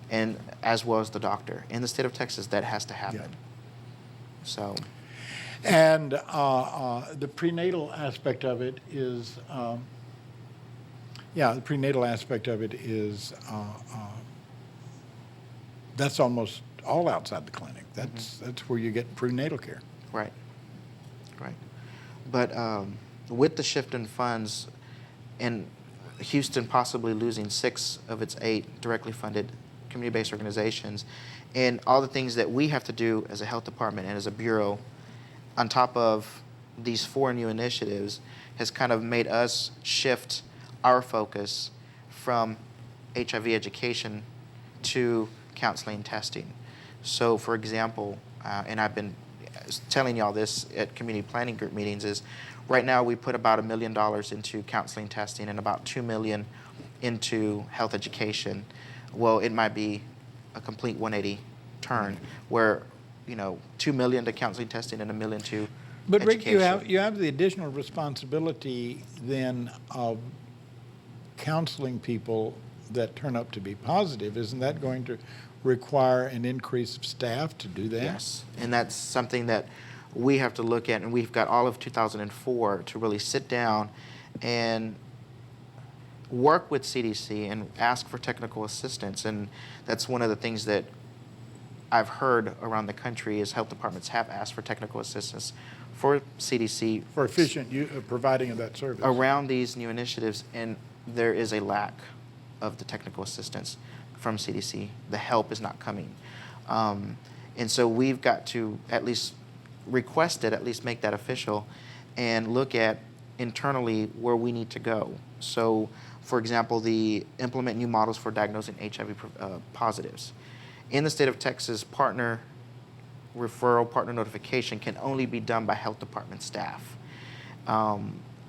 Speaker 3: and as well as the doctor. In the state of Texas, that has to happen.
Speaker 1: Yeah.
Speaker 3: So.
Speaker 1: And the prenatal aspect of it is, the prenatal aspect of it is, that's almost all outside the clinic. That's where you get prenatal care.
Speaker 3: Right. But with the shift in funds and Houston possibly losing 6 of its 8 directly funded community-based organizations, and all the things that we have to do as a health department and as a bureau, on top of these 4 new initiatives has kind of made us shift our focus from HIV education to counseling and testing. So, for example, and I've been telling y'all this at community planning group meetings, is right now we put about $1 million into counseling testing and about $2 million into health education. Well, it might be a complete 180 turn where, $2 million to counseling testing and $1 million to
Speaker 1: But
Speaker 3: education.
Speaker 1: Rick, you have the additional responsibility then of counseling people that turn up to be positive. Isn't that going to require an increase of staff to do that?
Speaker 3: Yes, and that's something that we have to look at, and we've got all of 2004 to really sit down and work with CDC and ask for technical assistance. And that's one of the things that I've heard around the country is health departments have asked for technical assistance for CDC
Speaker 1: For efficient providing of that service.
Speaker 3: around these new initiatives, and there is a lack of the technical assistance from CDC. The help is not coming. And so we've got to at least request it, at least make that official, and look at internally where we need to go. So, for example, the implement new models for diagnosing HIV positives. In the state of Texas, partner referral, partner notification can only be done by health department staff.
Speaker 1: So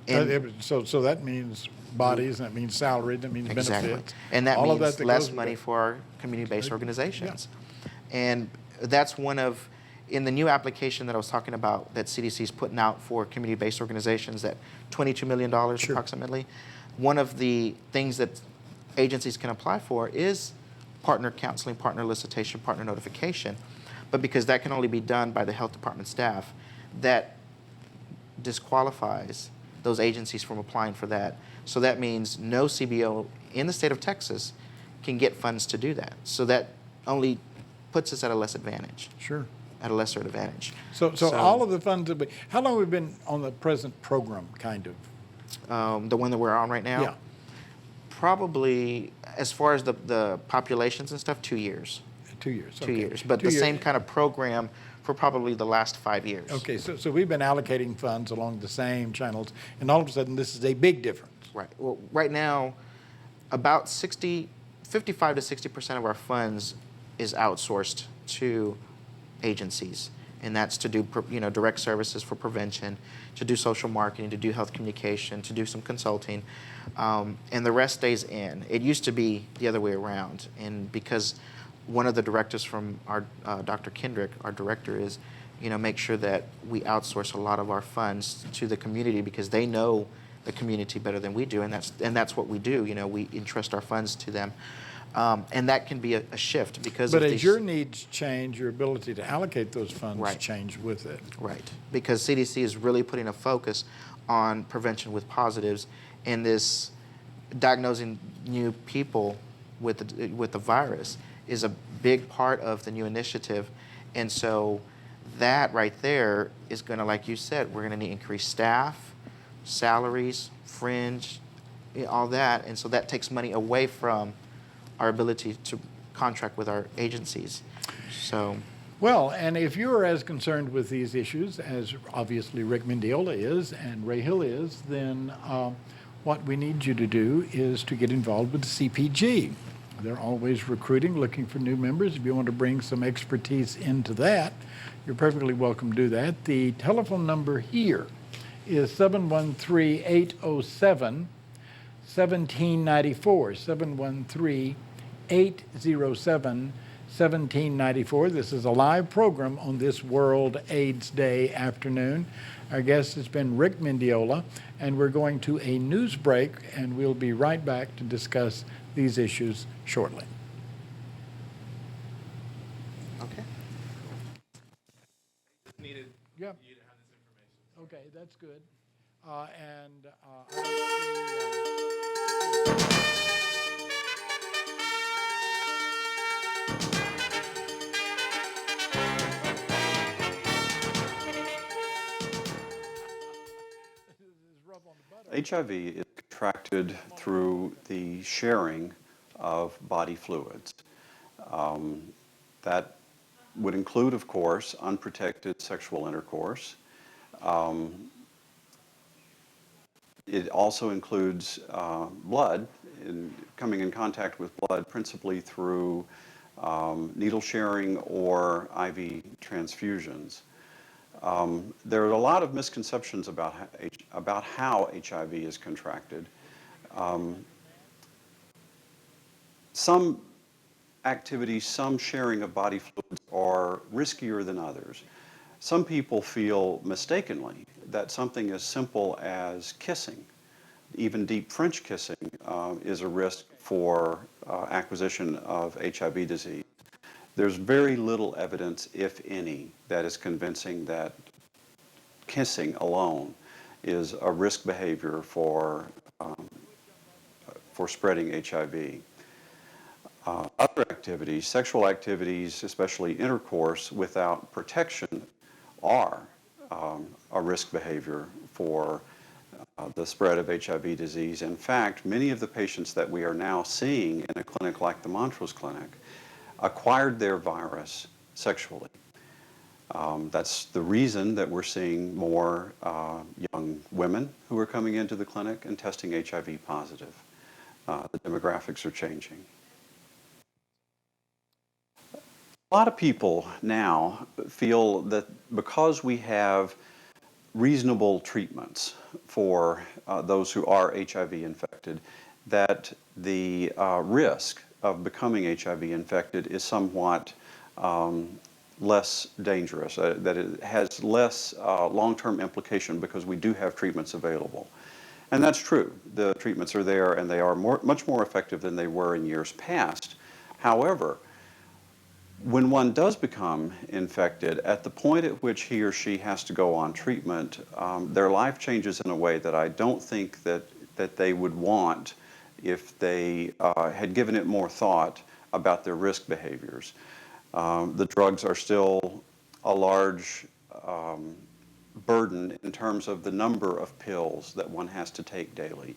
Speaker 1: that means bodies, that means salary, that means
Speaker 3: Exactly.
Speaker 1: benefits.
Speaker 3: And that
Speaker 1: all of
Speaker 3: means
Speaker 1: that
Speaker 3: less
Speaker 1: goes with
Speaker 3: money
Speaker 1: it.
Speaker 3: for our community-based organizations. And that's one of, in the new application that I was talking about that CDC is putting out for community-based organizations, that $22 million approximately, one of the things that agencies can apply for is partner counseling, partner elicitation, partner notification. But because that can only be done by the health department staff, that disqualifies those agencies from applying for that. So that means no CBO in the state of Texas can get funds to do that. So that only puts us at a less advantage.
Speaker 1: Sure.
Speaker 3: At a lesser advantage.
Speaker 1: So all of the funds that how long have we been on the present program, kind of?
Speaker 3: The one that we're on right now?
Speaker 1: Yeah.
Speaker 3: Probably, as far as the populations and stuff, 2 years.
Speaker 1: 2 years.
Speaker 3: 2 years. But the same kind of program for probably the last 5 years.
Speaker 1: Okay, so we've been allocating funds along the same channels, and all of a sudden this is a big difference.
Speaker 3: Right. Well, right now, about 55 to 60% of our funds is outsourced to agencies, and that's to do direct services for prevention, to do social marketing, to do health communication, to do some consulting, and the rest stays in. It used to be the other way around, and because one of the directives from our Dr. Kendrick, our director, is make sure that we outsource a lot of our funds to the community because they know the community better than we do, and that's what we do. We entrust our funds to them. And that can be a shift because
Speaker 1: But as your needs change, your ability to allocate those funds change with it.
Speaker 3: Right, because CDC is really putting a focus on prevention with positives, and this diagnosing new people with the virus is a big part of the new initiative. And so that right there is going to, like you said, we're going to need increased staff, salaries, fringe, all that. And so that takes money away from our ability to contract with our agencies. So,
Speaker 1: well, and if you're as concerned with these issues as obviously Rick Mendiola is and Ray Hill is, then what we need you to do is to get involved with the CPG. They're always recruiting, looking for new members. If you want to bring some expertise into that, you're perfectly welcome to do that. The telephone number here is 713-807-1794, 713-807-1794. This is a live program on this World AIDS Day afternoon. Our guest has been Rick Mendiola, and we're going to a news break, and we'll be right back to discuss these issues shortly.
Speaker 3: okay.
Speaker 1: Yep. You to have this information. Okay, that's good.
Speaker 5: HIV is contracted through the sharing of body fluids. That would include, of course, unprotected sexual intercourse, It also includes blood, coming in contact with blood, principally through needle sharing or IV transfusions. There are a lot of misconceptions about how HIV is contracted. Some activities, some sharing of body fluids are riskier than others. Some people feel mistakenly that something as simple as kissing, even deep French kissing, is a risk for acquisition of HIV disease. There's very little evidence, if any, that is convincing that kissing alone is a risk behavior for spreading HIV. Other activities, sexual activities, especially intercourse without protection, are a risk behavior for the spread of HIV disease. In fact, many of the patients that we are now seeing in a clinic like the Montrose Clinic acquired their virus sexually. That's the reason that we're seeing more young women who are coming into the clinic and testing HIV positive. The demographics are changing. A lot of people now feel that because we have reasonable treatments for those who are HIV infected, that the risk of becoming HIV infected is somewhat less dangerous, that it has less long-term implication because we do have treatments available. And that's true. The treatments are there and they are much more effective than they were in years past. However, when one does become infected, at the point at which he or she has to go on treatment, their life changes in a way that I don't think that they would want if they had given it more thought about their risk behaviors. The drugs are still a large burden in terms of the number of pills that one has to take daily.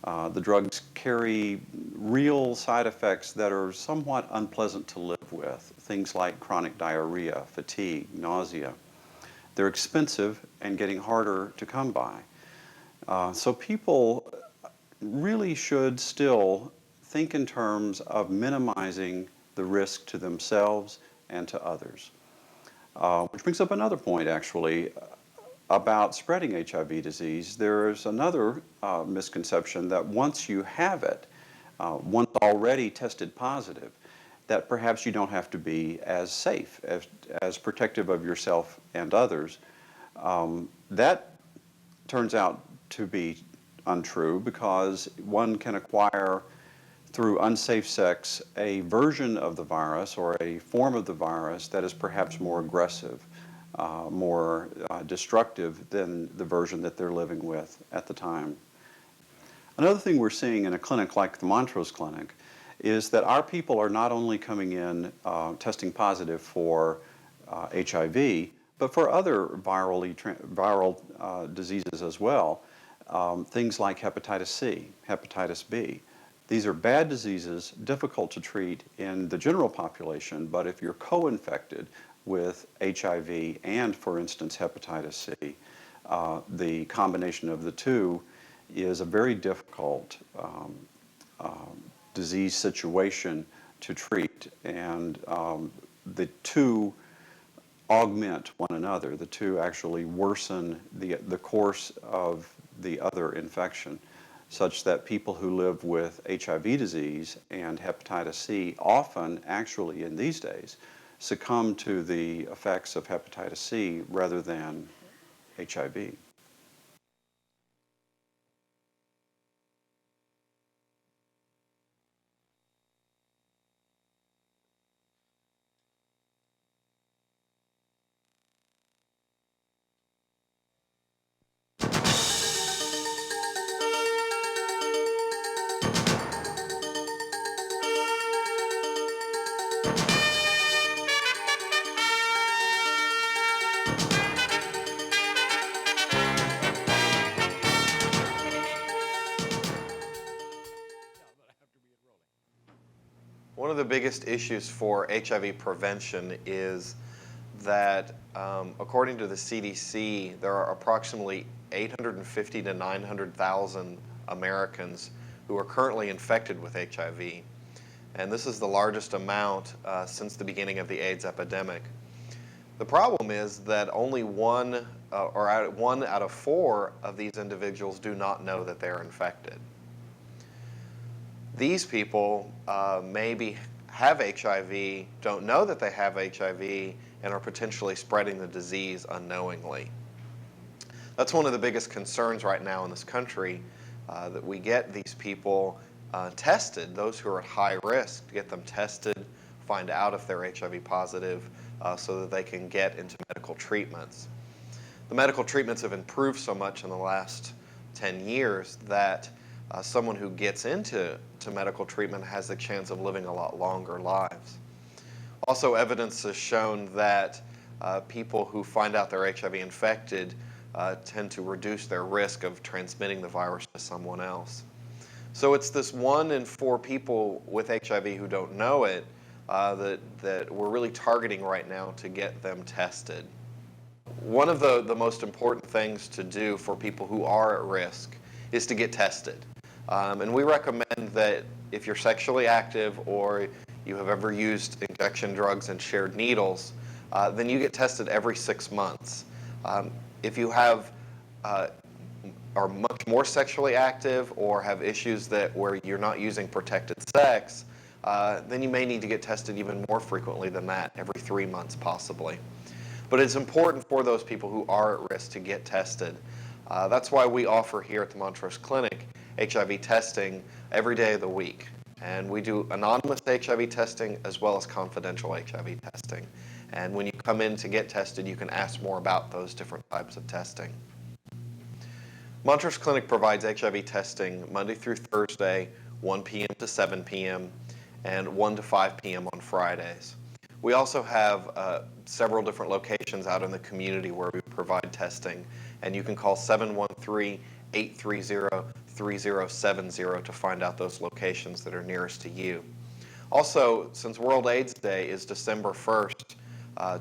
Speaker 5: The drugs carry real side effects that are somewhat unpleasant to live with, things like chronic diarrhea, fatigue, nausea. They're expensive and getting harder to come by. So people really should still think in terms of minimizing the risk to themselves and to others. Which brings up another point, actually, about spreading HIV disease. There is another misconception that once you have it, once already tested positive, that perhaps you don't have to be as safe, as protective of yourself and others. That turns out to be untrue because one can acquire through unsafe sex a version of the virus or a form of the virus that is perhaps more aggressive, more destructive than the version that they're living with at the time. Another thing we're seeing in a clinic like the Montrose Clinic is that our people are not only coming in testing positive for HIV, but for other viral diseases as well, things like hepatitis C, hepatitis B. These are bad diseases, difficult to treat in the general population, but if you're co-infected with HIV and, for instance, hepatitis C, the combination of the two is a very difficult disease situation to treat, and the two augment one another. The two actually worsen the course of the other infection, such that people who live with HIV disease and hepatitis C often actually in these days succumb to the effects of hepatitis C rather than HIV.
Speaker 6: One of the biggest issues for HIV prevention is that, according to the CDC, there are approximately 850 to 900,000 Americans who are currently infected with HIV. And this is the largest amount since the beginning of the AIDS epidemic. The problem is that only one out of 4 of these individuals do not know that they're infected. These people maybe have HIV, don't know that they have HIV, and are potentially spreading the disease unknowingly. That's one of the biggest concerns right now in this country, that we get these people tested, those who are at high risk, to get them tested, find out if they're HIV positive, so that they can get into medical treatments. The medical treatments have improved so much in the last 10 years that someone who gets into medical treatment has the chance of living a lot longer lives. Also, evidence has shown that people who find out they're HIV infected tend to reduce their risk of transmitting the virus to someone else. So it's this 1 in 4 people with HIV who don't know it that we're really targeting right now to get them tested. One of the most important things to do for people who are at risk is to get tested. And we recommend that if you're sexually active or you have ever used injection drugs and shared needles, then you get tested every 6 months. If you are much more sexually active or have issues where you're not using protected sex, then you may need to get tested even more frequently than that, every 3 months possibly. But it's important for those people who are at risk to get tested. That's why we offer here at the Montrose Clinic HIV testing every day of the week. And we do anonymous HIV testing as well as confidential HIV testing. And when you come in to get tested, you can ask more about those different types of testing. Montrose Clinic provides HIV testing Monday through Thursday, 1 p.m. to 7 p.m. and 1 to 5 p.m. on Fridays. We also have several different locations out in the community where we provide testing, and you can call 713-830-3070 to find out those locations that are nearest to you. Also, since World AIDS Day is December 1st,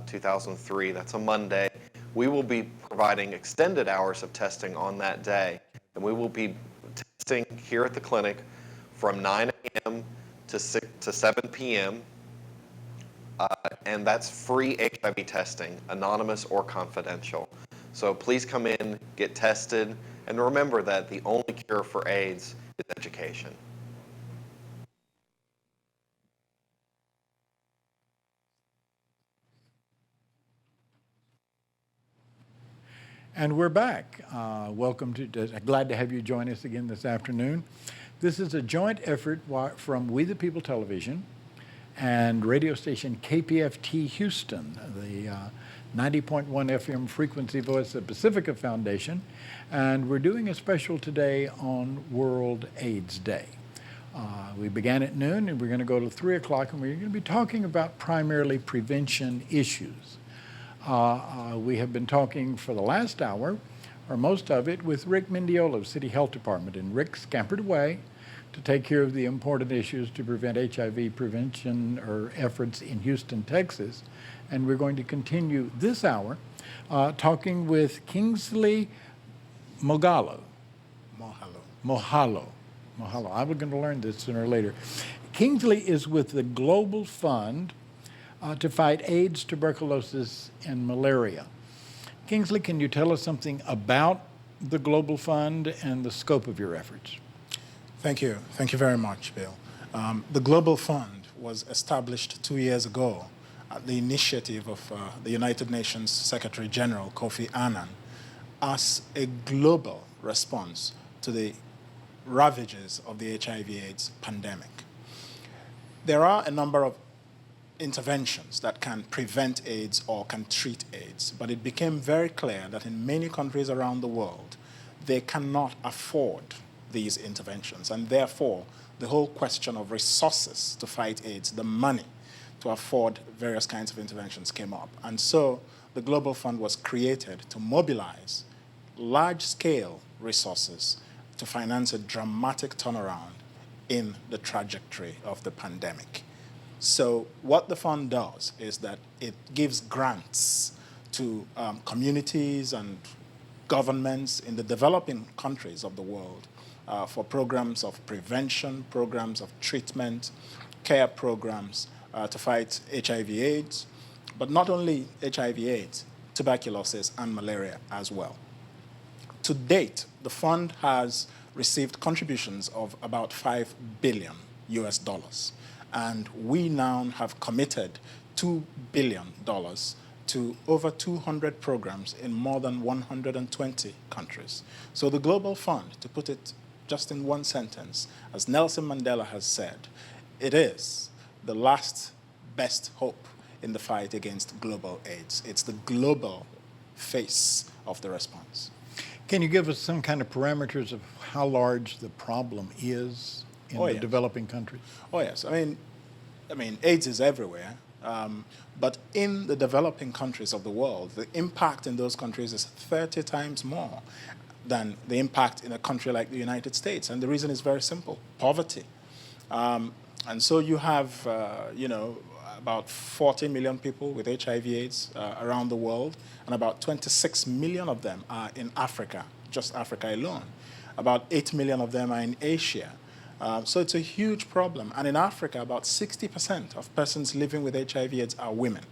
Speaker 6: 2003, that's a Monday, we will be providing extended hours of testing on that day, and we will be testing here at the clinic from 9 a.m. to 7 p.m., and that's free HIV testing, anonymous or confidential. So please come in, get tested, and remember that the only cure for AIDS is education.
Speaker 1: And we're back. Welcome glad to have you join us again this afternoon. This is a joint effort from We the People Television and radio station KPFT Houston, the 90.1 FM frequency voice of Pacifica Foundation, and we're doing a special today on World AIDS Day. We began at noon and we're going to go to 3 o'clock, and we're going to be talking about primarily prevention issues. We have been talking for the last hour, or most of it, with Rick Mendiola of City Health Department, and Rick scampered away to take care of the important issues to prevent HIV prevention or efforts in Houston, Texas. And we're going to continue this hour talking with Kingsley Moghalu. Moghalu. I'm going to learn this sooner or later. Kingsley is with the Global Fund to fight AIDS, tuberculosis, and malaria. Kingsley, can you tell us something about the Global Fund and the scope of your efforts?
Speaker 7: Thank you. Thank you very much, Bill. The Global Fund was established 2 years ago at the initiative of the United Nations Secretary General Kofi Annan as a global response to the ravages of the HIV/AIDS pandemic. There are a number of interventions that can prevent AIDS or can treat AIDS, but it became very clear that in many countries around the world, they cannot afford these interventions, and therefore the whole question of resources to fight AIDS, the money to afford various kinds of interventions, came up. And so the Global Fund was created to mobilize large-scale resources to finance a dramatic turnaround in the trajectory of the pandemic. So what the fund does is that it gives grants to communities and governments in the developing countries of the world for programs of prevention, programs of treatment, care programs to fight HIV/AIDS, but not only HIV/AIDS, tuberculosis and malaria as well. To date, the fund has received contributions of about $5 billion US, and we now have committed $2 billion to over 200 programs in more than 120 countries. So the Global Fund, to put it just in one sentence, as Nelson Mandela has said, it is the last best hope in the fight against global AIDS. It's the global face of the response.
Speaker 1: Can you give us some kind of parameters of how large the problem is in the developing countries?
Speaker 7: Oh, yes. I mean, AIDS is everywhere. But in the developing countries of the world, the impact in those countries is 30 times more than the impact in a country like the United States. And the reason is very simple: poverty. And so you have, about 40 million people with HIV/AIDS around the world, and about 26 million of them are in Africa, just Africa alone. About 8 million of them are in Asia. So it's a huge problem. And in Africa, about 60% of persons living with HIV/AIDS are women.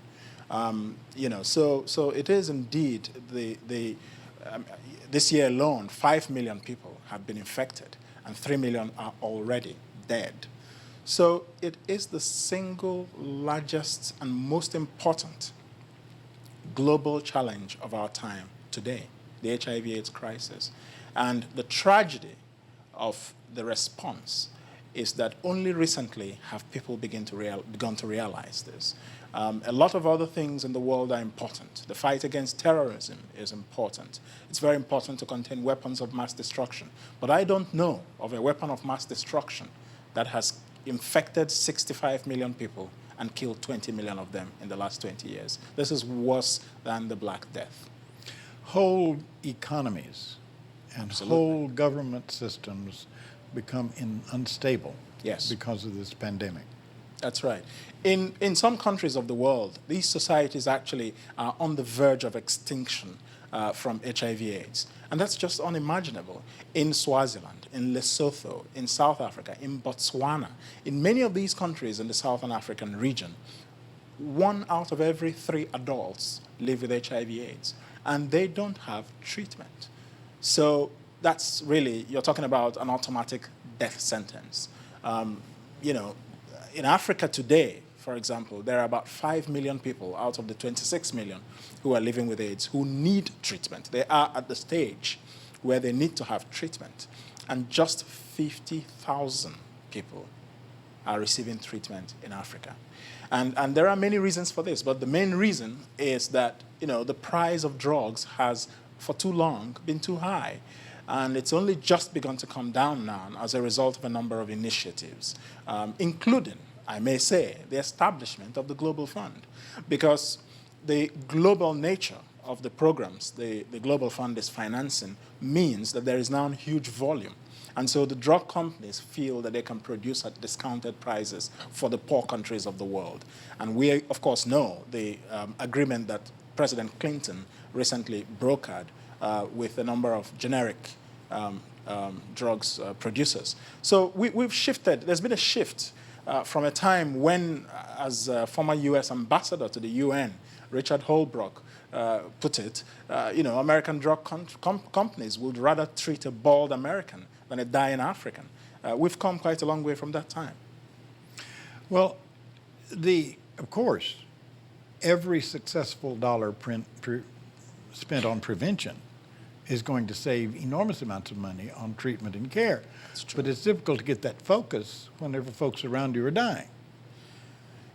Speaker 7: So it is indeed this year alone, 5 million people have been infected, and 3 million are already dead. So it is the single largest and most important global challenge of our time today, the HIV/AIDS crisis. And the tragedy of the response is that only recently have people begun to realize this. A lot of other things in the world are important. The fight against terrorism is important. It's very important to contain weapons of mass destruction. But I don't know of a weapon of mass destruction that has infected 65 million people and killed 20 million of them in the last 20 years. This is worse than the Black Death.
Speaker 1: Whole economies and
Speaker 7: Absolutely.
Speaker 1: whole government systems become unstable
Speaker 7: Yes.
Speaker 1: because of this pandemic.
Speaker 7: That's right. In some countries of the world, these societies actually are on the verge of extinction from HIV/AIDS. And that's just unimaginable. In Swaziland, in Lesotho, in South Africa, in Botswana, in many of these countries in the Southern African region, 1 out of every 3 adults live with HIV/AIDS, and they don't have treatment. So that's really, you're talking about an automatic death sentence. In Africa today, for example, there are about 5 million people out of the 26 million who are living with AIDS who need treatment. They are at the stage where they need to have treatment. And just 50,000 people are receiving treatment in Africa. And there are many reasons for this, but the main reason is that, the price of drugs has, for too long, been too high. And it's only just begun to come down now as a result of a number of initiatives, including, I may say, the establishment of the Global Fund. Because the global nature of the programs the Global Fund is financing means that there is now a huge volume. And so the drug companies feel that they can produce at discounted prices for the poor countries of the world. And we, of course, know the agreement that President Clinton recently brokered with a number of generic drugs producers. So we've shifted. There's been a shift from a time when, as former U.S. ambassador to the UN, Richard Holbrooke put it, American drug companies would rather treat a bald American than a dying African. We've come quite a long way from that time.
Speaker 1: Well, of course, every successful dollar spent on prevention is going to save enormous amounts of money on treatment and care. But it's difficult to get that focus whenever folks around you are dying.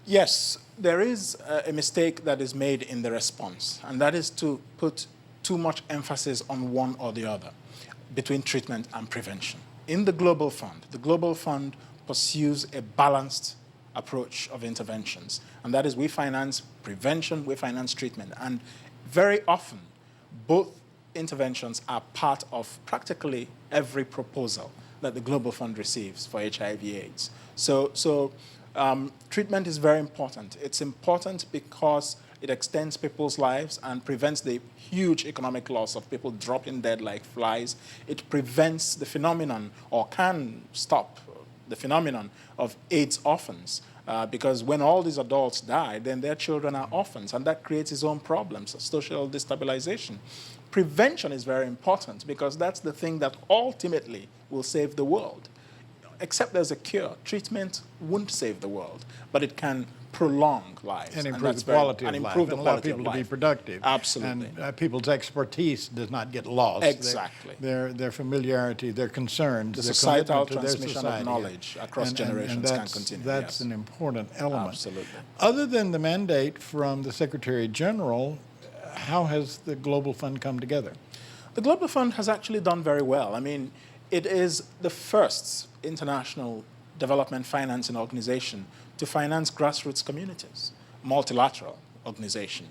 Speaker 7: Yes, there is a mistake that is made in the response, and that is to put too much emphasis on one or the other between treatment and prevention. In the Global Fund pursues a balanced approach of interventions, and that is we finance prevention, we finance treatment, and very often both interventions are part of practically every proposal that the Global Fund receives for HIV/AIDS. So treatment is very important. It's important because It extends people's lives and prevents the huge economic loss of people dropping dead like flies. It prevents the phenomenon, or can stop the phenomenon of AIDS orphans. Because when all these adults die, then their children are orphans, and that creates its own problems, social destabilization. Prevention is very important because that's the thing that ultimately will save the world. Except there's a cure, treatment won't save the world, but it can prolong lives.
Speaker 1: And improve
Speaker 7: that's
Speaker 1: the quality of
Speaker 7: and
Speaker 1: life.
Speaker 7: improve the
Speaker 1: And allow
Speaker 7: quality of
Speaker 1: people to be
Speaker 7: life.
Speaker 1: productive.
Speaker 7: Absolutely.
Speaker 1: And people's expertise does not get lost.
Speaker 7: Exactly.
Speaker 1: Their familiarity, their concerns,
Speaker 7: The
Speaker 1: their
Speaker 7: societal
Speaker 1: commitment to their
Speaker 7: transmission of
Speaker 1: society.
Speaker 7: knowledge across generations
Speaker 1: and
Speaker 7: can
Speaker 1: that's,
Speaker 7: continue,
Speaker 1: That's
Speaker 7: yes.
Speaker 1: an important element.
Speaker 7: Absolutely.
Speaker 1: Other than the mandate from the Secretary General, how has the Global Fund come together?
Speaker 7: The Global Fund has actually done very well. I mean, it is the first international development financing organization to finance grassroots communities, multilateral organization.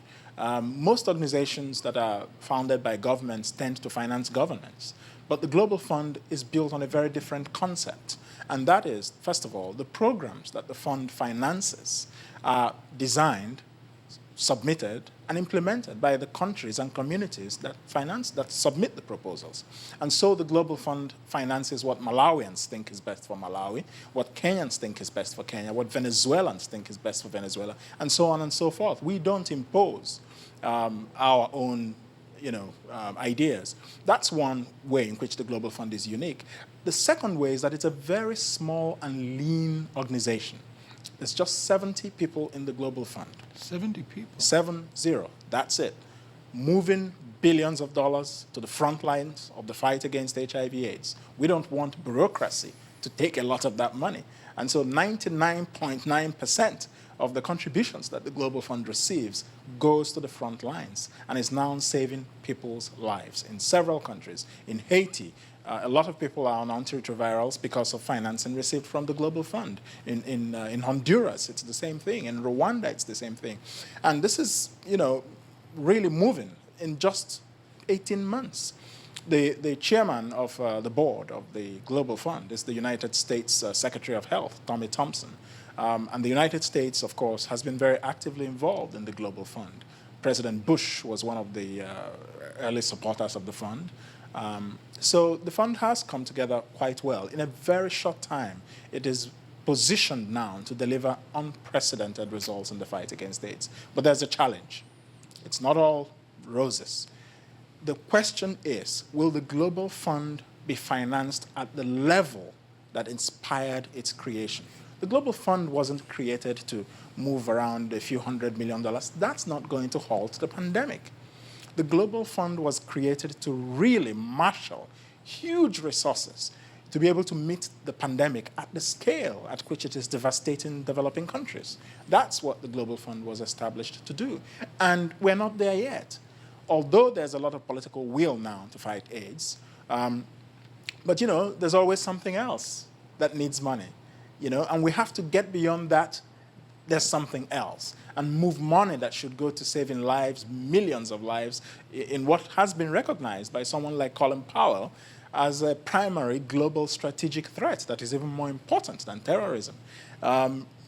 Speaker 7: Most organizations that are founded by governments tend to finance governments, but the Global Fund is built on a very different concept. And that is, first of all, the programs that the fund finances are designed, submitted, and implemented by the countries and communities that submit the proposals. And so the Global Fund finances what Malawians think is best for Malawi, what Kenyans think is best for Kenya, what Venezuelans think is best for Venezuela, and so on and so forth. We don't impose our own ideas. That's one way in which the Global Fund is unique. The second way is that it's a very small and lean organization. There's just 70 people in the Global Fund.
Speaker 1: 70 people.
Speaker 7: 70. That's it. Moving billions of dollars to the front lines of the fight against HIV/AIDS. We don't want bureaucracy to take a lot of that money. And so 99.9% of the contributions that the Global Fund receives goes to the front lines and is now saving people's lives in several countries. In Haiti, a lot of people are on antiretrovirals because of financing received from the Global Fund. In Honduras, it's the same thing. In Rwanda, it's the same thing. And this is, really moving in just 18 months. The chairman of the board of the Global Fund is the United States Secretary of Health, Tommy Thompson. And the United States, of course, has been very actively involved in the Global Fund. President Bush was one of the early supporters of the fund. So the fund has come together quite well. In a very short time, it is positioned now to deliver unprecedented results in the fight against AIDS. But there's a challenge. It's not all roses. The question is, will the Global Fund be financed at the level that inspired its creation? The Global Fund wasn't created to move around a few $100 million. That's not going to halt the pandemic. The Global Fund was created to really marshal huge resources to be able to meet the pandemic at the scale at which it is devastating developing countries. That's what the Global Fund was established to do. And we're not there yet. Although there's a lot of political will now to fight AIDS, but there's always something else that needs money, and we have to get beyond that. There's something else, and move money that should go to saving lives, millions of lives, in what has been recognized by someone like Colin Powell as a primary global strategic threat that is even more important than terrorism.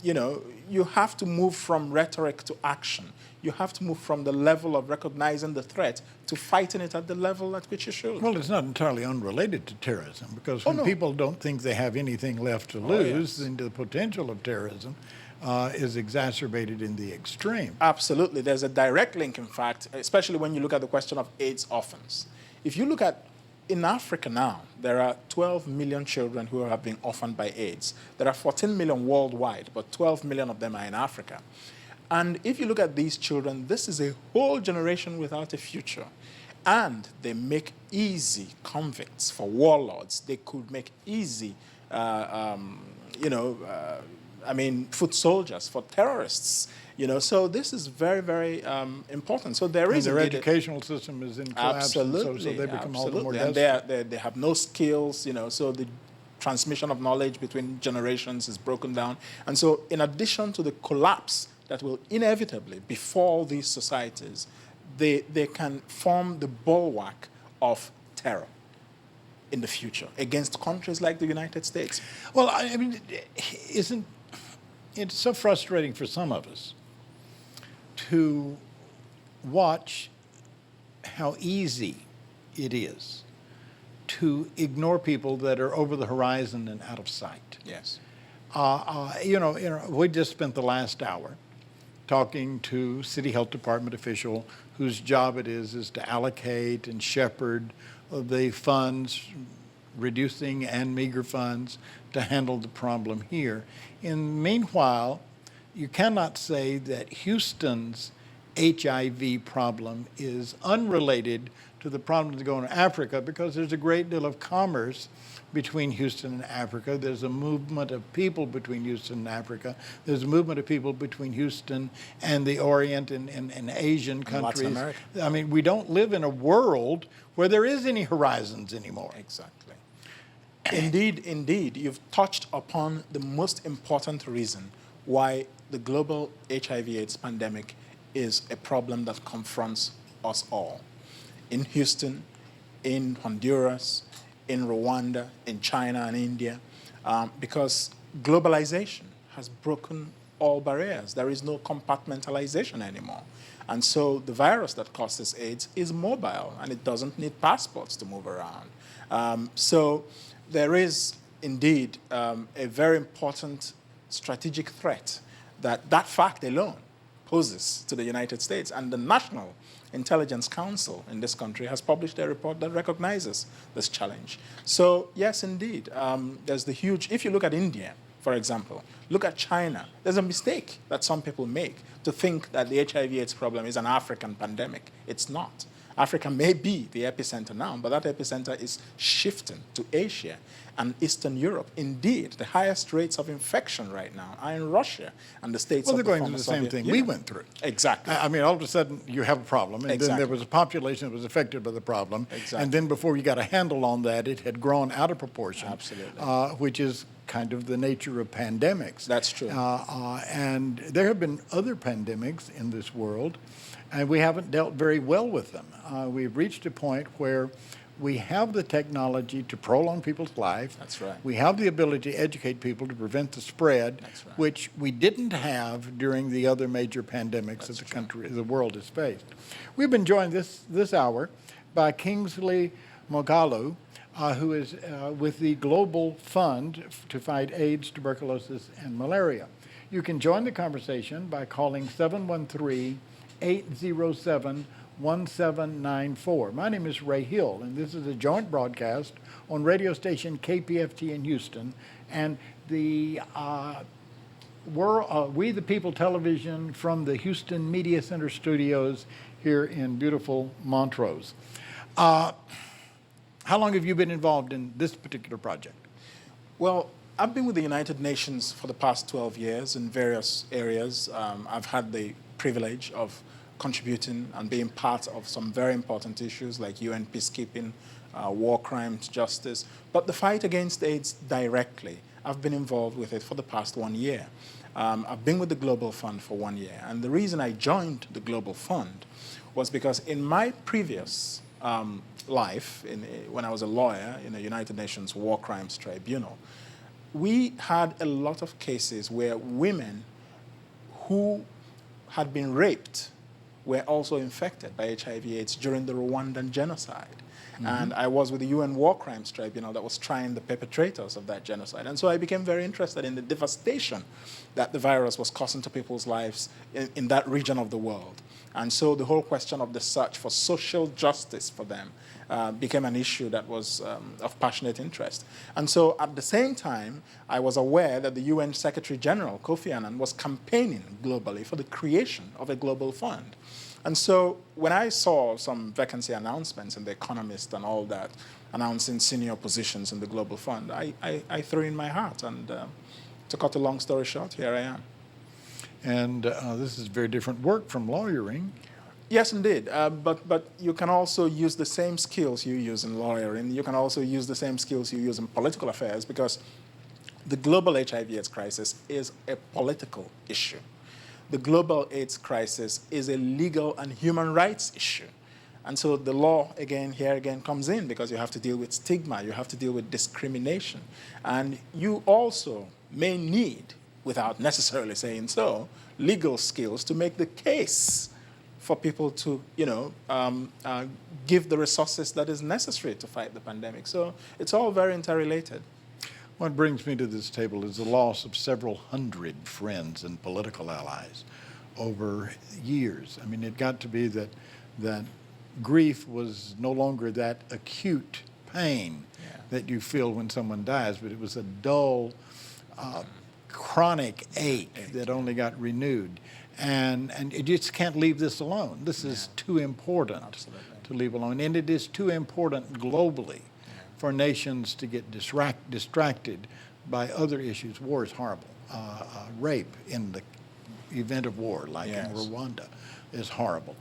Speaker 7: You have to move from rhetoric to action. You have to move from the level of recognizing the threat to fighting it at the level at which you should.
Speaker 1: Well, it's not entirely unrelated to terrorism, because when people don't think they have anything left to lose, then the potential of terrorism is exacerbated in the extreme.
Speaker 7: Absolutely. There's a direct link, in fact, especially when you look at the question of AIDS orphans. If you look at in Africa now, there are 12 million children who have been orphaned by AIDS. There are 14 million worldwide, but 12 million of them are in Africa. And if you look at these children, this is a whole generation without a future. And they make easy convicts for warlords. They could make easy, foot soldiers for terrorists. So this is very, very important. So there is
Speaker 1: their educational system is in collapse,
Speaker 7: absolutely,
Speaker 1: so they become all the more
Speaker 7: and
Speaker 1: desperate.
Speaker 7: they have no skills. So the transmission of knowledge between generations is broken down. And so, in addition to the collapse that will inevitably befall these societies, they can form the bulwark of terror in the future against countries like the United States.
Speaker 1: Well, I mean, it's so frustrating for some of us to watch how easy it is to ignore people that are over the horizon and out of sight.
Speaker 7: Yes.
Speaker 1: We just spent the last hour talking to City Health Department official whose job it is to allocate and shepherd the funds, reducing and meager funds, to handle the problem here. Meanwhile, you cannot say that Houston's HIV problem is unrelated to the problems going on in Africa, because there's a great deal of commerce between Houston and Africa. There's a movement of people between Houston and Africa. There's a movement of people between Houston and the Orient and Asian countries.
Speaker 7: Latin America.
Speaker 1: I mean, we don't live in a world where there is any horizons anymore.
Speaker 7: Exactly. Indeed, you've touched upon the most important reason why the global HIV/AIDS pandemic is a problem that confronts us all. In Houston, in Honduras, in Rwanda, in China and India, because globalization has broken all barriers. There is no compartmentalization anymore. And so the virus that causes AIDS is mobile, and it doesn't need passports to move around. So there is indeed a very important strategic threat that fact alone poses to the United States. And the National Intelligence Council in this country has published a report that recognizes this challenge. So yes, indeed, there's the huge, if you look at India, for example, look at China, there's a mistake that some people make to think that the HIV/AIDS problem is an African pandemic. It's not. Africa may be the epicenter now, but that epicenter is shifting to Asia and Eastern Europe. Indeed, the highest rates of infection right now are in Russia and the states
Speaker 1: Well,
Speaker 7: of
Speaker 1: they're
Speaker 7: the
Speaker 1: going through the same
Speaker 7: Soviet
Speaker 1: thing
Speaker 7: Union.
Speaker 1: we went through.
Speaker 7: Exactly.
Speaker 1: I mean, all of a sudden you have a problem, and then
Speaker 7: Exactly.
Speaker 1: there was a population that was affected by the problem,
Speaker 7: Exactly.
Speaker 1: and then before you got a handle on that, it had grown out of proportion.
Speaker 7: Absolutely.
Speaker 1: Which is kind of the nature of pandemics.
Speaker 7: That's true.
Speaker 1: And there have been other pandemics in this world, and we haven't dealt very well with them. We've reached a point where we have the technology to prolong people's life.
Speaker 7: That's right.
Speaker 1: We have the ability to educate people to prevent the spread,
Speaker 7: That's right.
Speaker 1: which we didn't have during the other major pandemics that the world has faced. We've been joined this hour by Kingsley Moghalu, who is with the Global Fund to Fight AIDS, Tuberculosis, and Malaria. You can join the conversation by calling 713-807-1794. My name is Ray Hill, and this is a joint broadcast on radio station KPFT in Houston and the We the People television from the Houston Media Center studios here in beautiful Montrose. How long have you been involved in this particular project?
Speaker 7: Well, I've been with the United Nations for the past 12 years in various areas. I've had the privilege of contributing and being part of some very important issues like UN peacekeeping, war crimes, justice. But the fight against AIDS directly, I've been involved with it for the past 1 year. I've been with the Global Fund for 1 year. And the reason I joined the Global Fund was because in my previous life, when I was a lawyer in the United Nations War Crimes Tribunal, we had a lot of cases where women who had been raped were also infected by HIV/AIDS during the Rwandan genocide. Mm-hmm. And I was with the UN War Crimes Tribunal that was trying the perpetrators of that genocide. And so I became very interested in the devastation that the virus was causing to people's lives in that region of the world. And so the whole question of the search for social justice for them became an issue that was of passionate interest. And so at the same time, I was aware that the UN Secretary General, Kofi Annan, was campaigning globally for the creation of a global fund. And so when I saw some vacancy announcements in The Economist and all that, announcing senior positions in the global fund, I threw in my hat. And to cut a long story short, here I am.
Speaker 1: And this is very different work from lawyering.
Speaker 7: Yes, indeed. But you can also use the same skills you use in lawyering. You can also use the same skills you use in political affairs, because the global HIV/AIDS crisis is a political issue. The global AIDS crisis is a legal and human rights issue. And so the law, here again, comes in, because you have to deal with stigma, you have to deal with discrimination. And you also may need, without necessarily saying so, legal skills to make the case for people to, give the resources that is necessary to fight the pandemic. So it's all very interrelated.
Speaker 1: What brings me to this table is the loss of several hundred friends and political allies over years. I mean, it got to be that grief was no longer that acute pain that you feel when someone dies, but it was a dull, chronic ache that only got renewed. And you just can't leave this alone. This is too important to leave alone. And it is too important globally for nations to get distracted by other issues. War is horrible. Rape in the event of war, like in Rwanda, is horrible.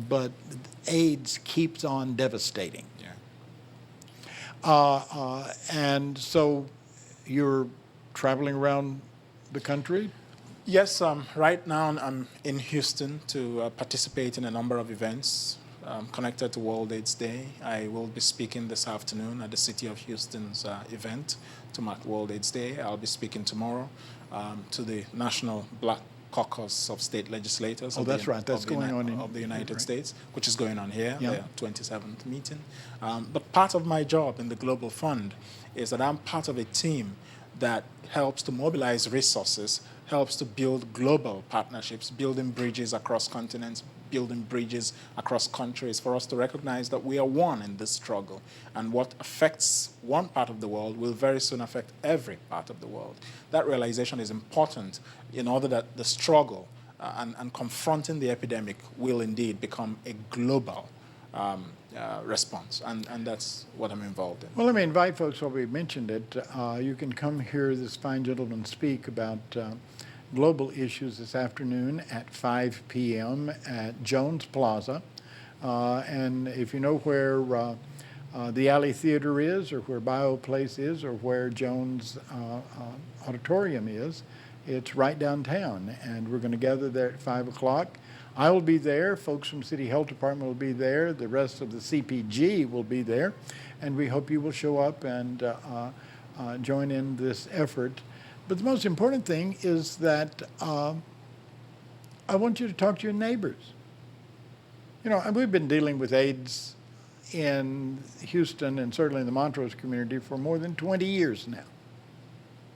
Speaker 1: But AIDS keeps on devastating. And so you're traveling around the country?
Speaker 7: Yes, right now I'm in Houston to participate in a number of events connected to World AIDS Day. I will be speaking this afternoon at the City of Houston's event to mark World AIDS Day. I'll be speaking tomorrow to the National Black Caucus of State Legislators.
Speaker 1: Oh, that's right. That's going on
Speaker 7: of the United States, which is going on here, the 27th meeting. But part of my job in the Global Fund is that I'm part of a team that helps to mobilize resources, helps to build global partnerships, building bridges across continents, building bridges across countries for us to recognize that we are one in this struggle. And what affects one part of the world will very soon affect every part of the world. That realization is important in order that the struggle and confronting the epidemic will indeed become a global response. And that's what I'm involved in.
Speaker 1: Well, let me invite folks, while we mentioned it, you can come hear this fine gentleman speak about global issues this afternoon at 5 p.m. at Jones Plaza. And if you know where the Alley Theater is, or where BioPlace is, or where Jones Auditorium is, it's right downtown. And we're going to gather there at 5 o'clock. I will be there. Folks from City Health Department will be there. The rest of the CPG will be there. And we hope you will show up and join in this effort. But the most important thing is that I want you to talk to your neighbors. You know, we've been dealing with AIDS in Houston and certainly in the Montrose community for more than 20 years now.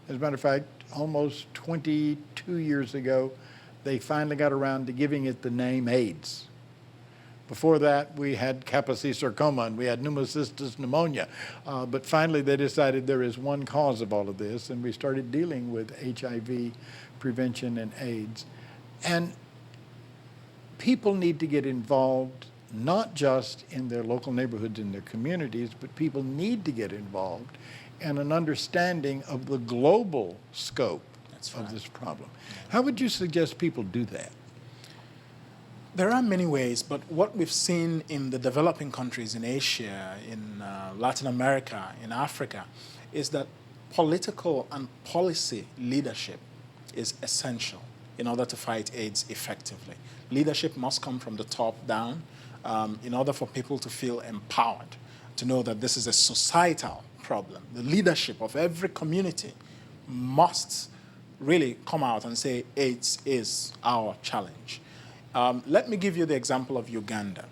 Speaker 1: As a matter of fact, almost 22 years ago, they finally got around to giving it the name AIDS. Before that, we had Kaposi sarcoma and we had pneumocystis pneumonia. But finally, they decided there is one cause of all of this, and we started dealing with HIV prevention and AIDS. And people need to get involved, not just in their local neighborhoods, in their communities, but people need to get involved in an understanding of the global scope of this problem. How would you suggest people do that?
Speaker 7: There are many ways, but what we've seen in the developing countries in Asia, in Latin America, in Africa, is that political and policy leadership is essential in order to fight AIDS effectively. Leadership must come from the top down in order for people to feel empowered, to know that this is a societal problem. The leadership of every community must really come out and say AIDS is our challenge. Let me give you the example of Uganda.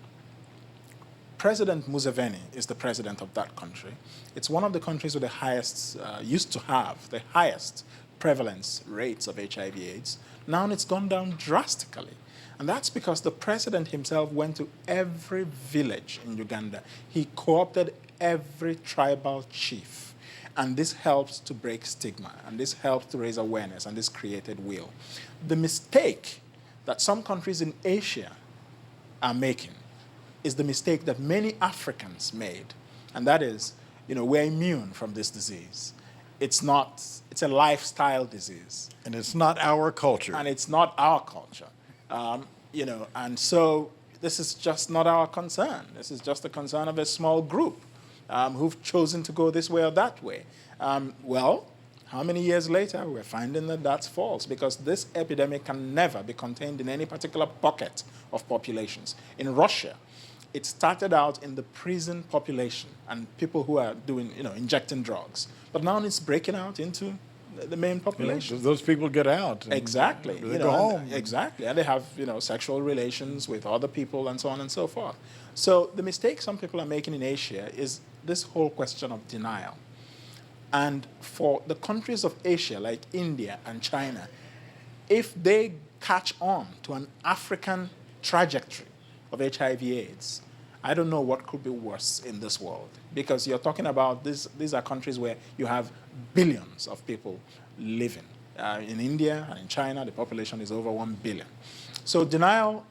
Speaker 7: President Museveni is the president of that country. It's one of the countries with the highest, used to have the highest prevalence rates of HIV/AIDS. Now it's gone down drastically. And that's because the president himself went to every village in Uganda. He co-opted every tribal chief. And this helps to break stigma, and this helps to raise awareness, and this created will. The mistake that some countries in Asia are making is the mistake that many Africans made. And that is, we're immune from this disease. It's a lifestyle disease.
Speaker 1: And it's not our culture.
Speaker 7: And it's not our culture. And so this is just not our concern. This is just the concern of a small group who've chosen to go this way or that way. How many years later, we're finding that that's false, because this epidemic can never be contained in any particular pocket of populations. In Russia, it started out in the prison population and people who are doing, injecting drugs. But now it's breaking out into the main
Speaker 1: You know,
Speaker 7: population.
Speaker 1: those people get out. And
Speaker 7: Exactly.
Speaker 1: They go home.
Speaker 7: Exactly. And they have, sexual relations with other people and so on and so forth. So the mistake some people are making in Asia is this whole question of denial. And for the countries of Asia, like India and China, if they catch on to an African trajectory of HIV/AIDS, I don't know what could be worse in this world. Because you're talking about these are countries where you have billions of people living. In India and in China, the population is over 1 billion. So denial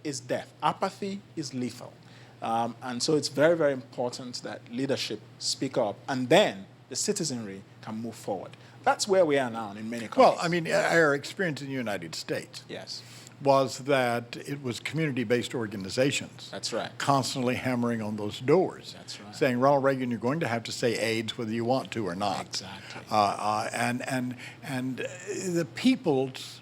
Speaker 7: is death. Apathy is lethal. And so it's very, very important that leadership speak up, and then the citizenry can move forward. That's where we are now in many countries.
Speaker 1: Well, I mean, our experience in the United States
Speaker 7: Yes,
Speaker 1: was that it was community-based organizations.
Speaker 7: that's right.
Speaker 1: Constantly hammering on those doors.
Speaker 7: That's right.
Speaker 1: Saying, Ronald Reagan, you're going to have to say AIDS whether you want to or not.
Speaker 7: Exactly.
Speaker 1: And the people's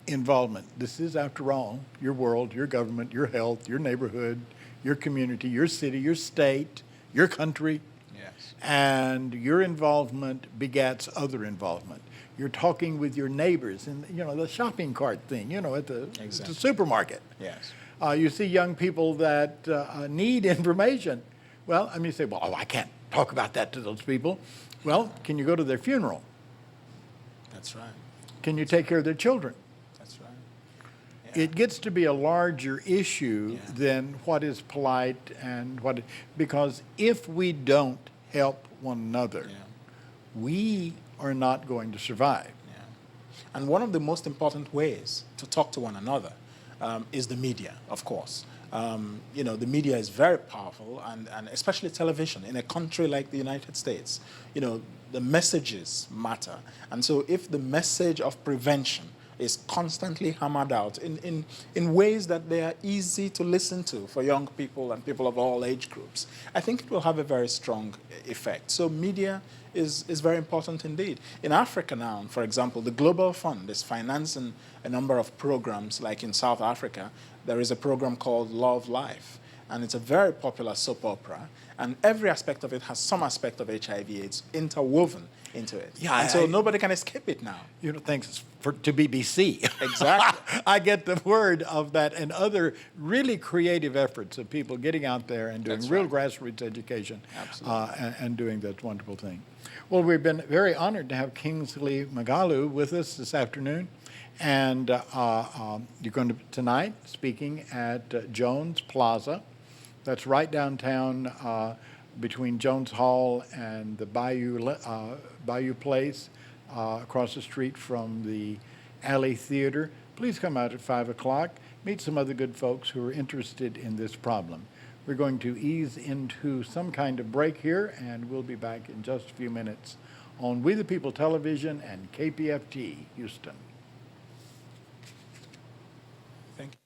Speaker 1: involvement. This is, after all, your world, your government, your health, your neighborhood, your community, your city, your state, your country.
Speaker 7: Yes.
Speaker 1: And your involvement begets other involvement. You're talking with your neighbors and, the shopping cart thing, at the supermarket.
Speaker 7: Yes.
Speaker 1: You see young people that need information. Well, you say, well, I can't talk about that to those people. Well, can you go to their funeral?
Speaker 7: That's right.
Speaker 1: Can you take care of their children?
Speaker 7: That's right. Yeah.
Speaker 1: It gets to be a larger issue
Speaker 7: Yeah.
Speaker 1: than what is polite and because if we don't help one another, we are not going to survive.
Speaker 7: Yeah. And one of the most important ways to talk to one another is the media, of course. The media is very powerful, and especially television. In a country like the United States, the messages matter. And so if the message of prevention is constantly hammered out in ways that they are easy to listen to for young people and people of all age groups, I think it will have a very strong effect. So media is very important indeed. In Africa now, for example, the Global Fund is financing a number of programs. Like in South Africa, there is a program called Love Life, and it's a very popular soap opera, and every aspect of it has some aspect of HIV/AIDS interwoven into it.
Speaker 1: Yeah,
Speaker 7: and so nobody can escape it now.
Speaker 1: Thanks to BBC.
Speaker 7: Exactly.
Speaker 1: I get the word of that and other really creative efforts of people getting out there and doing
Speaker 7: That's
Speaker 1: real
Speaker 7: right.
Speaker 1: grassroots education.
Speaker 7: Absolutely.
Speaker 1: And doing that wonderful thing. Well, we've been very honored to have Kingsley Moghalu with us this afternoon. And you're going to, tonight, speaking at Jones Plaza. That's right downtown between Jones Hall and the Bayou Place, across the street from the Alley Theater. Please come out at 5 o'clock. Meet some other good folks who are interested in this problem. We're going to ease into some kind of break here, and we'll be back in just a few minutes on We the People Television and KPFT Houston.
Speaker 7: Thank you.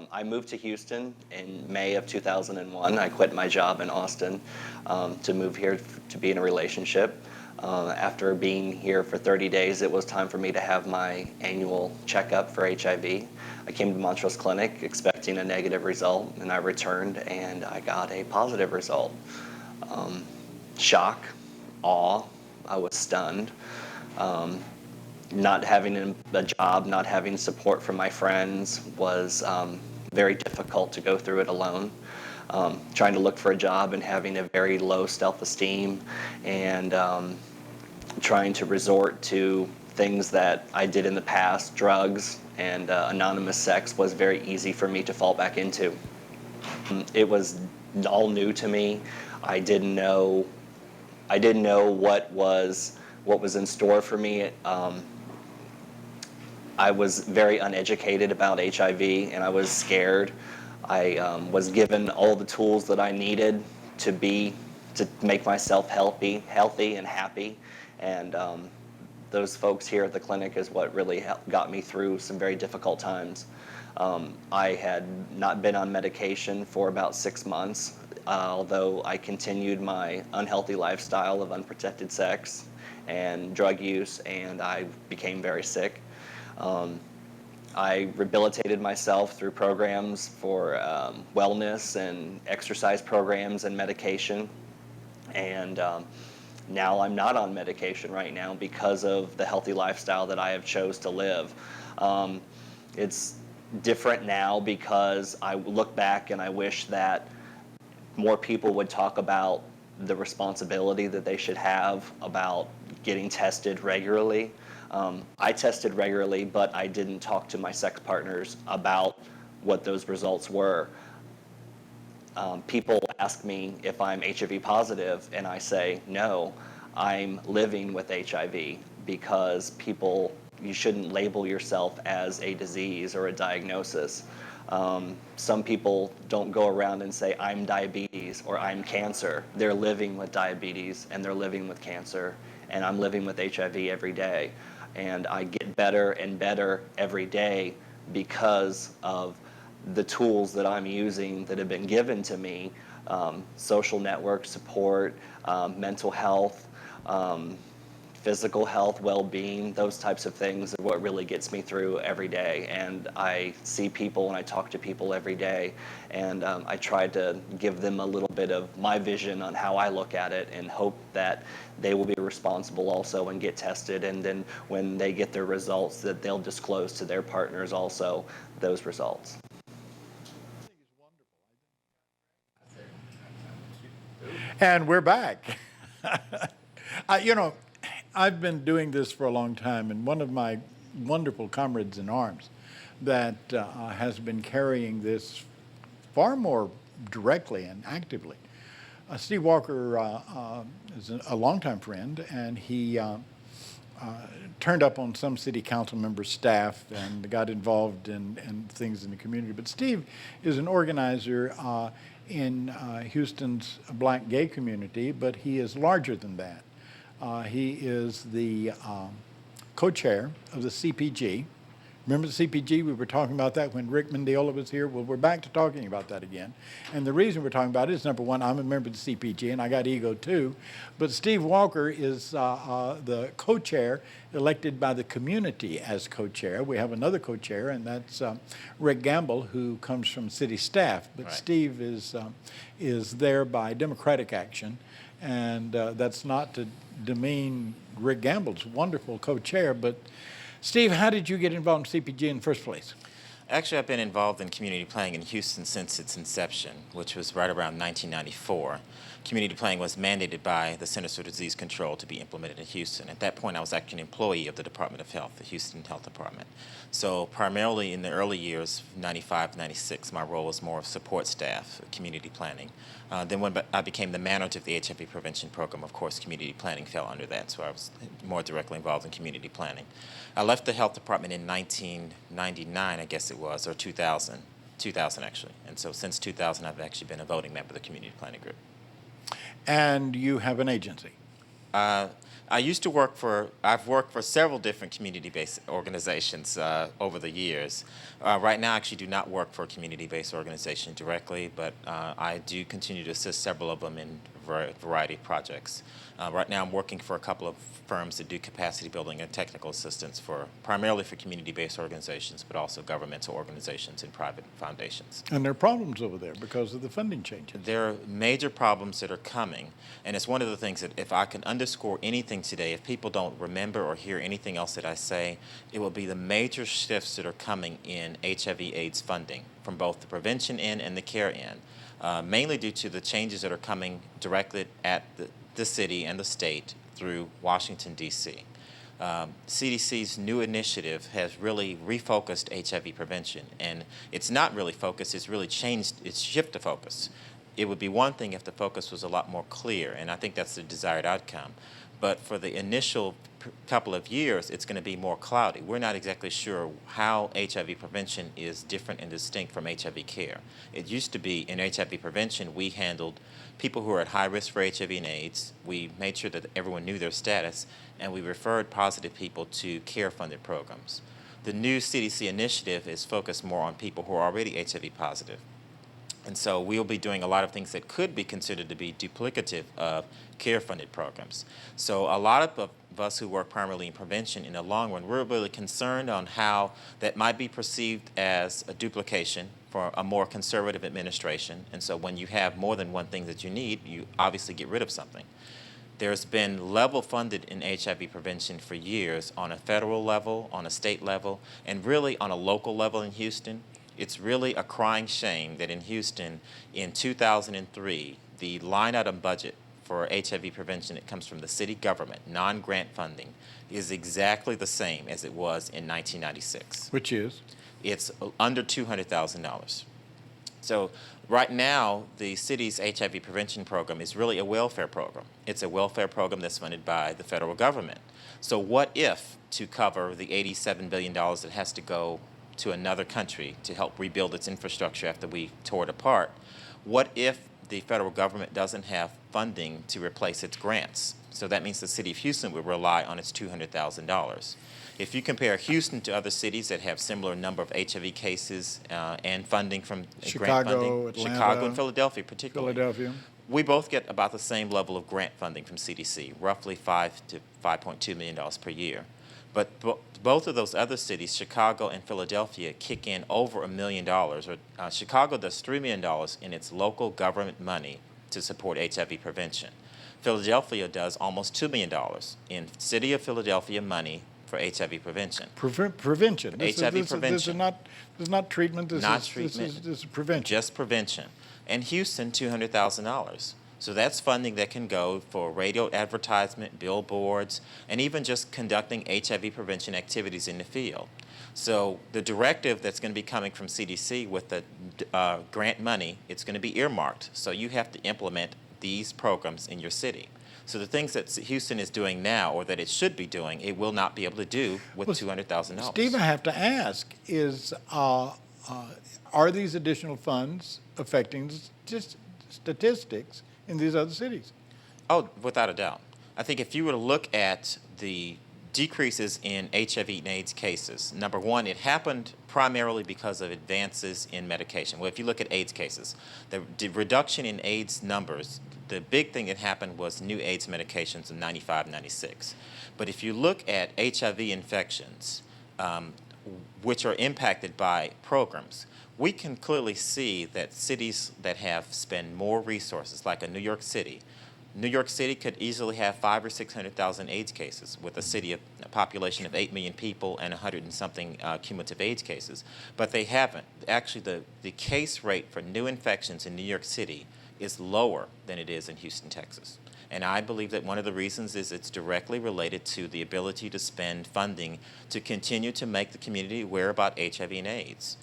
Speaker 8: I moved to Houston in May of 2001. I quit my job in Austin to move here to be in a relationship. After being here for 30 days, it was time for me to have my annual checkup for HIV. I came to Montrose Clinic expecting a negative result, and I returned and I got a positive result. Shock, awe, I was stunned. Not having a job, not having support from my friends was very difficult to go through it alone. Trying to look for a job and having a very low self-esteem, and trying to resort to things that I did in the past, drugs and anonymous sex, was very easy for me to fall back into. It was all new to me. I didn't know what was in store for me. I was very uneducated about HIV, and I was scared. I was given all the tools that I needed to make myself healthy and happy. And those folks here at the clinic is what really got me through some very difficult times. I had not been on medication for about 6 months. although I continued my unhealthy lifestyle of unprotected sex and drug use, and I became very sick. I rehabilitated myself through programs for wellness and exercise programs and medication. And now I'm not on medication right now because of the healthy lifestyle that I have chose to live. It's different now because I look back and I wish that more people would talk about the responsibility that they should have about getting tested regularly. I tested regularly, but I didn't talk to my sex partners about what those results were. People ask me if I'm HIV positive, and I say, no, I'm living with HIV, because you shouldn't label yourself as a disease or a diagnosis. Some people don't go around and say, I'm diabetes or I'm cancer. They're living with diabetes and they're living with cancer, and I'm living with HIV every day. And I get better and better every day because of the tools that I'm using that have been given to me, social network support, mental health, physical health, well-being, those types of things are what really gets me through every day. And I see people and I talk to people every day, and I try to give them a little bit of my vision on how I look at it, and hope that they will be responsible also and get tested, and then when they get their results, that they'll disclose to their partners also those results.
Speaker 1: And we're back. I've been doing this for a long time, and one of my wonderful comrades in arms that has been carrying this far more directly and actively. Steve Walker is a longtime friend, and he turned up on some city council members' staff and got involved in things in the community. But Steve is an organizer in Houston's black gay community, but he is larger than that. He is the co-chair of the CPG. Remember the CPG? We were talking about that when Rick Mendiola was here. Well, we're back to talking about that again. And the reason we're talking about it is, number one, I'm a member of the CPG, and I got ego too. But Steve Walker is the co-chair elected by the community as co-chair. We have another co-chair, and that's Rick Gamble, who comes from city staff. But right. Steve is there by democratic action. And that's not to demean Rick Gamble's wonderful co-chair, but Steve, how did you get involved in CPG in the first place?
Speaker 9: Actually, I've been involved in community planning in Houston since its inception, which was right around 1994. Community planning was mandated by the Centers for Disease Control to be implemented in Houston. At that point, I was actually an employee of the Department of Health, the Houston Health Department. So primarily in the early years, 95, 96, my role was more of support staff, community planning. Then when I became the manager of the HIV prevention program, of course, community planning fell under that, so I was more directly involved in community planning. I left the health department in 1999, I guess it was, or 2000 actually. And so since 2000, I've actually been a voting member of the community planning group.
Speaker 1: And you have an agency?
Speaker 9: I've worked for several different community-based organizations over the years. Right now, I actually do not work for a community-based organization directly, but I do continue to assist several of them in a variety of projects. Right now, I'm working for a couple of firms that do capacity building and technical assistance primarily for community-based organizations, but also governmental organizations and private foundations.
Speaker 1: And there are problems over there because of the funding changes.
Speaker 9: There are major problems that are coming, and it's one of the things that if I can underscore anything today, if people don't remember or hear anything else that I say, it will be the major shifts that are coming in HIV/AIDS funding from both the prevention end and the care end, mainly due to the changes that are coming directly at the city and the state through Washington, D.C. CDC's new initiative has really refocused HIV prevention, and it's not really focused, it's really changed, it's shifted the focus. It would be one thing if the focus was a lot more clear, and I think that's the desired outcome. But for the initial couple of years, it's going to be more cloudy. We're not exactly sure how HIV prevention is different and distinct from HIV care. It used to be in HIV prevention, we handled people who are at high risk for HIV and AIDS. We made sure that everyone knew their status, and we referred positive people to care-funded programs. The new CDC initiative is focused more on people who are already HIV positive. And so we'll be doing a lot of things that could be considered to be duplicative of care-funded programs. So a lot of us who work primarily in prevention in the long run, we're really concerned on how that might be perceived as a duplication for a more conservative administration. And so when you have more than one thing that you need, you obviously get rid of something. There's been level funded in HIV prevention for years on a federal level, on a state level, and really on a local level in Houston. It's really a crying shame that in Houston, in 2003, the line item budget for HIV prevention that comes from the city government, non-grant funding, is exactly the same as it was in 1996.
Speaker 1: Which is?
Speaker 9: It's under $200,000. So right now, the city's HIV prevention program is really a welfare program. It's a welfare program that's funded by the federal government. So what if, to cover the $87 billion that has to go to another country to help rebuild its infrastructure after we tore it apart, what if the federal government doesn't have funding to replace its grants? So that means the city of Houston would rely on its $200,000. If you compare Houston to other cities that have similar number of HIV cases and funding from grant funding,
Speaker 1: Atlanta,
Speaker 9: Chicago and Philadelphia particularly,
Speaker 1: Philadelphia.
Speaker 9: we both get about the same level of grant funding from CDC, roughly $5 to $5.2 million per year. But both of those other cities, Chicago and Philadelphia, kick in over $1 million. Chicago does $3 million in its local government money to support HIV prevention. Philadelphia does almost $2 million in City of Philadelphia money for HIV prevention.
Speaker 1: Prevention.
Speaker 9: HIV prevention.
Speaker 1: This is not treatment.
Speaker 9: This
Speaker 1: is prevention.
Speaker 9: Just prevention. And Houston, $200,000. So that's funding that can go for radio advertisement, billboards, and even just conducting HIV prevention activities in the field. So the directive that's going to be coming from CDC with the grant money, it's going to be earmarked. So you have to implement these programs in your city. So the things that Houston is doing now, or that it should be doing, it will not be able to do with $200,000.
Speaker 1: Steve, I have to ask, are these additional funds affecting just statistics in these other cities?
Speaker 9: Oh, without a doubt. I think if you were to look at the decreases in HIV and AIDS cases, number one, it happened primarily because of advances in medication. Well, if you look at AIDS cases, the reduction in AIDS numbers, the big thing that happened was new AIDS medications in 95, 96. But if you look at HIV infections, which are impacted by programs, we can clearly see that cities that have spent more resources, like a New York City could easily have 500,000 or 600,000 AIDS cases with a population of 8 million people and 100 and something cumulative AIDS cases. But they haven't. Actually, the case rate for new infections in New York City is lower than it is in Houston, Texas. And I believe that one of the reasons is it's directly related to the ability to spend funding to continue to make the community aware about HIV and AIDS.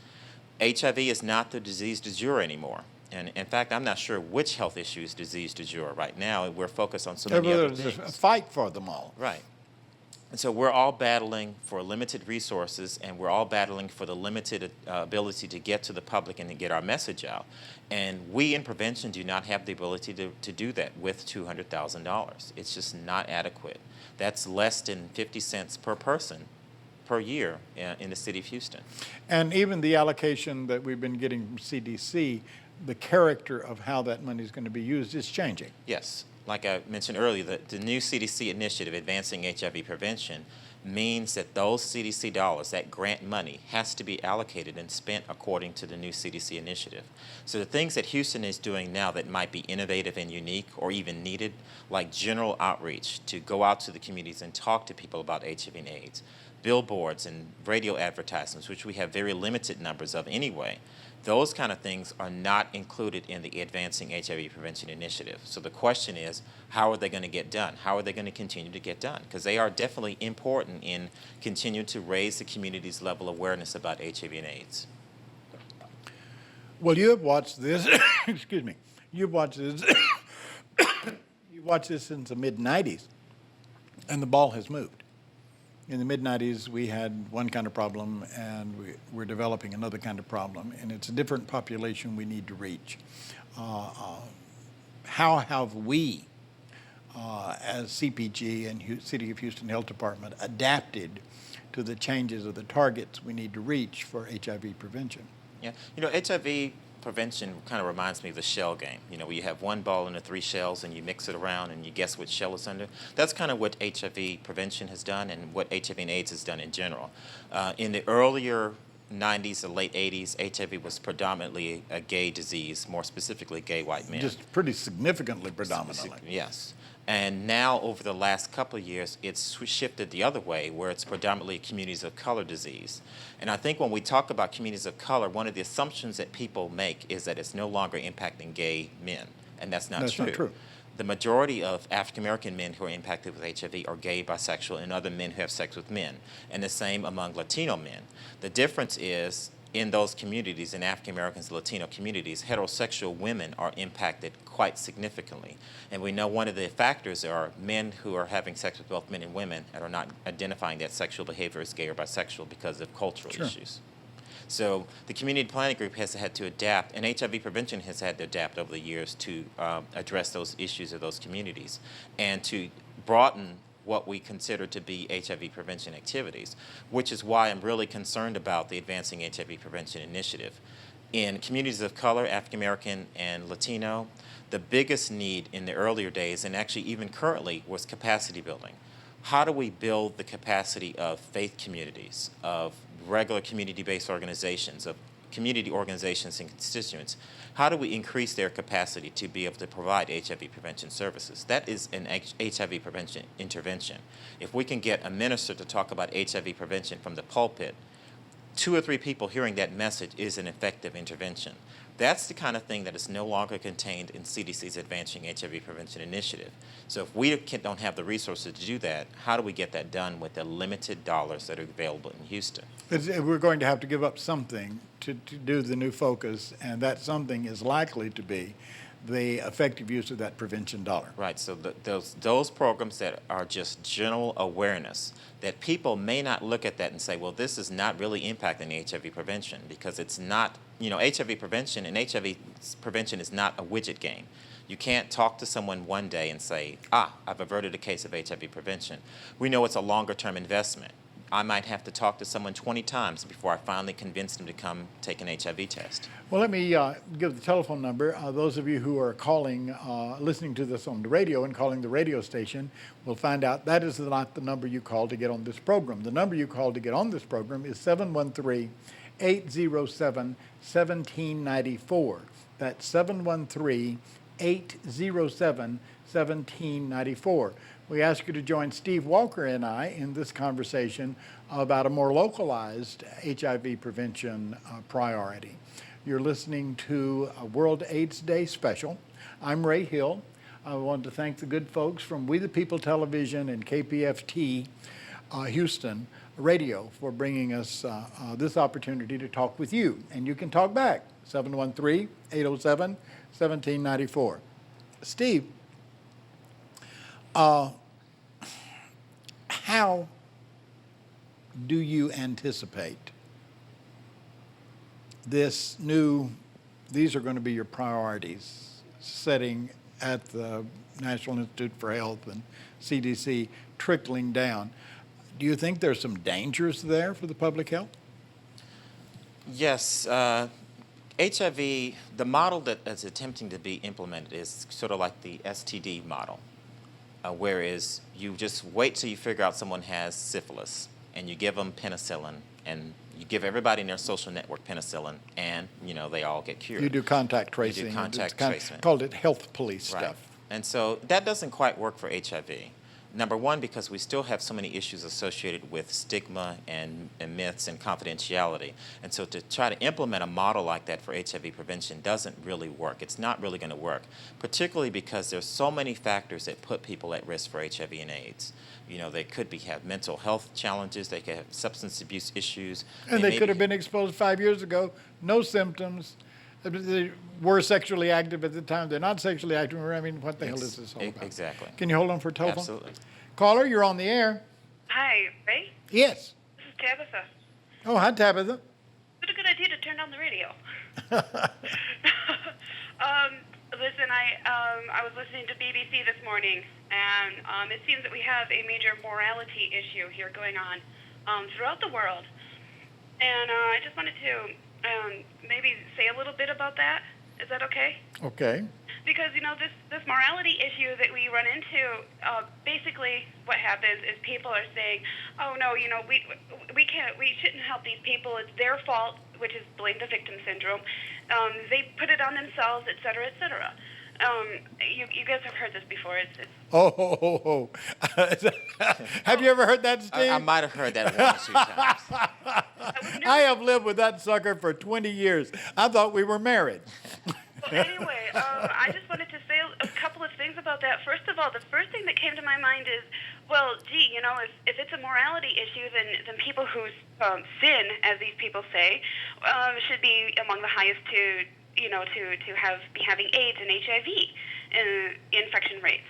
Speaker 9: HIV is not the disease du jour anymore. And in fact, I'm not sure which health issue is disease du jour right now. We're focused on so many other things.
Speaker 1: There's a fight for them all.
Speaker 9: Right. And so we're all battling for limited resources, and we're all battling for the limited ability to get to the public and to get our message out. And we in prevention do not have the ability to do that with $200,000. It's just not adequate. That's less than 50 cents per person per year in the city of Houston.
Speaker 1: And even the allocation that we've been getting from CDC, the character of how that money is going to be used is changing.
Speaker 9: Yes. Like I mentioned earlier, the new CDC initiative, Advancing HIV Prevention, means that those CDC dollars, that grant money, has to be allocated and spent according to the new CDC initiative. So the things that Houston is doing now that might be innovative and unique or even needed, like general outreach, to go out to the communities and talk to people about HIV and AIDS, billboards and radio advertisements, which we have very limited numbers of anyway, those kind of things are not included in the Advancing HIV Prevention Initiative. So the question is, how are they going to get done? How are they going to continue to get done? Because they are definitely important in continuing to raise the community's level of awareness about HIV and AIDS.
Speaker 1: Well, you have watched this, excuse me, you've watched this, you've watched this since the mid-90s, and the ball has moved. In the mid-90s, we had one kind of problem, and we're developing another kind of problem, and it's a different population we need to reach. How have we, as CPG and City of Houston Health Department, adapted to the changes of the targets we need to reach for HIV prevention?
Speaker 9: Yeah, you know, HIV prevention kind of reminds me of the shell game. You know, where you have one ball and the 3 shells and you mix it around and you guess which shell is under. That's kind of what HIV prevention has done and what HIV and AIDS has done in general. In the earlier 90s or late 80s, HIV was predominantly a gay disease, more specifically gay white men.
Speaker 1: Just pretty significantly predominantly.
Speaker 9: Yes. And now, over the last couple of years, it's shifted the other way, where it's predominantly communities of color disease. And I think when we talk about communities of color, one of the assumptions that people make is that it's no longer impacting gay men, and that's not true.
Speaker 1: That's not true.
Speaker 9: The majority of African American men who are impacted with HIV are gay, bisexual, and other men who have sex with men, and the same among Latino men. The difference is, in those communities, in African Americans, Latino communities, heterosexual women are impacted quite significantly. And we know one of the factors are men who are having sex with both men and women and are not identifying that sexual behavior as gay or bisexual because of cultural issues. So the community planning group has had to adapt, and HIV prevention has had to adapt over the years to address those issues of those communities and to broaden what we consider to be HIV prevention activities, which is why I'm really concerned about the Advancing HIV Prevention Initiative. In communities of color, African American and Latino, the biggest need in the earlier days, and actually even currently, was capacity building. How do we build the capacity of faith communities, of regular community-based organizations, of community organizations and constituents? How do we increase their capacity to be able to provide HIV prevention services? That is an HIV prevention intervention. If we can get a minister to talk about HIV prevention from the pulpit, 2 or 3 people hearing that message is an effective intervention. That's the kind of thing that is no longer contained in CDC's Advancing HIV Prevention Initiative. So if we don't have the resources to do that, how do we get that done with the limited dollars that are available in Houston?
Speaker 1: We're going to have to give up something to do the new focus, and that something is likely to be the effective use of that prevention dollar.
Speaker 9: Right, so those programs that are just general awareness, that people may not look at that and say, well, this is not really impacting HIV prevention, because it's not, HIV prevention is not a widget game. You can't talk to someone one day and say, I've averted a case of HIV prevention. We know it's a longer term investment. I might have to talk to someone 20 times before I finally convince them to come take an HIV test.
Speaker 1: Well, let me give the telephone number. Those of you who are calling, listening to this on the radio and calling the radio station will find out that is not the number you call to get on this program. The number you call to get on this program is 713-807-1794. That's 713-807-1794. We ask you to join Steve Walker and I in this conversation about a more localized HIV prevention priority. You're listening to a World AIDS Day special. I'm Ray Hill. I want to thank the good folks from We the People Television and KPFT Houston Radio for bringing us this opportunity to talk with you. And you can talk back, 713-807-1794. Steve, how do you anticipate these are going to be your priorities, setting at the National Institute for Health and CDC, trickling down? Do you think there's some dangers there for the public health?
Speaker 9: Yes. HIV, the model that is attempting to be implemented is sort of like the STD model, whereas you just wait till you figure out someone has syphilis, and you give them penicillin, and you give everybody in their social network penicillin, and they all get cured.
Speaker 1: You do contact tracing.
Speaker 9: You do contact tracing.
Speaker 1: Called it health police
Speaker 9: Right.
Speaker 1: stuff.
Speaker 9: And so that doesn't quite work for HIV. Number one, because we still have so many issues associated with stigma and myths and confidentiality. And so to try to implement a model like that for HIV prevention doesn't really work. It's not really going to work, particularly because there's so many factors that put people at risk for HIV and AIDS. They could have mental health challenges, they could have substance abuse issues.
Speaker 1: And they could have been exposed 5 years ago, no symptoms. They were sexually active at the time. They're not sexually active. I mean, what the hell is this all about?
Speaker 9: Exactly.
Speaker 1: Can you hold on for a telephone?
Speaker 9: Absolutely.
Speaker 1: Caller, you're on the air.
Speaker 10: Hi, Ray?
Speaker 1: Yes.
Speaker 10: This is Tabitha.
Speaker 1: Oh, hi, Tabitha.
Speaker 10: What a good idea to turn on the radio. Listen, I was listening to BBC this morning, and it seems that we have a major morality issue here going on throughout the world. And I just wanted to maybe say a little bit about that. Is that okay?
Speaker 1: Okay.
Speaker 10: Because this morality issue that we run into, basically what happens is people are saying, oh no, we shouldn't help these people. It's their fault, which is blame the victim syndrome. They put it on themselves, et cetera, et cetera. You guys have heard this before. It's
Speaker 1: Oh. Have you ever heard that, Steve?
Speaker 9: I might have heard that one or two times.
Speaker 1: I have lived with that sucker for 20 years. I thought we were married.
Speaker 10: Well, anyway, I just wanted to say a couple of things about that. First of all, the first thing that came to my mind is, well, gee, if it's a morality issue, then people who sin, as these people say, should be among the highest to be having AIDS and HIV infection rates.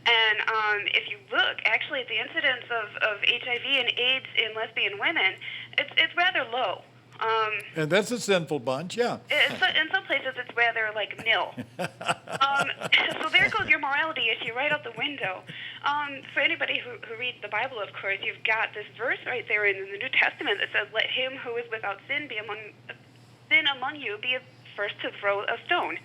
Speaker 10: And if you look, actually, at the incidence of HIV and AIDS in lesbian women, it's rather low.
Speaker 1: And that's a sinful bunch, yeah.
Speaker 10: In some places, it's rather like nil. So there goes your morality issue right out the window. For anybody who reads the Bible, of course, you've got this verse right there in the New Testament that says, "Let him who is without sin among you be first to throw a stone."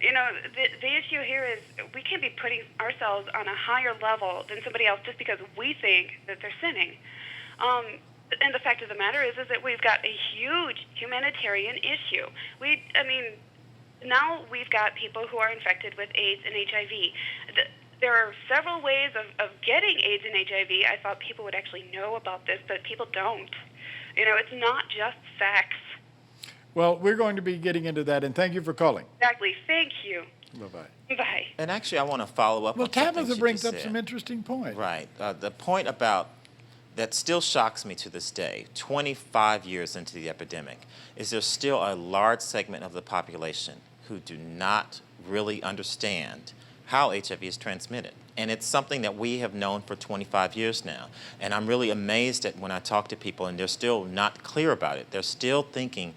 Speaker 10: The issue here is we can't be putting ourselves on a higher level than somebody else just because we think that they're sinning. And the fact of the matter is that we've got a huge humanitarian issue. Now we've got people who are infected with AIDS and HIV. There are several ways of getting AIDS and HIV. I thought people would actually know about this, but people don't. It's not just sex.
Speaker 1: Well, we're going to be getting into that, and thank you for calling.
Speaker 10: Exactly. Thank you.
Speaker 1: Bye-bye.
Speaker 10: Bye.
Speaker 9: And actually, I want to follow up
Speaker 1: Well,
Speaker 9: on something
Speaker 1: Tabitha
Speaker 9: she
Speaker 1: brings
Speaker 9: just
Speaker 1: up
Speaker 9: said.
Speaker 1: some interesting points.
Speaker 9: Right. The point about that still shocks me to this day, 25 years into the epidemic, is there's still a large segment of the population who do not really understand how HIV is transmitted. And it's something that we have known for 25 years now. And I'm really amazed at when I talk to people and they're still not clear about it. They're still thinking,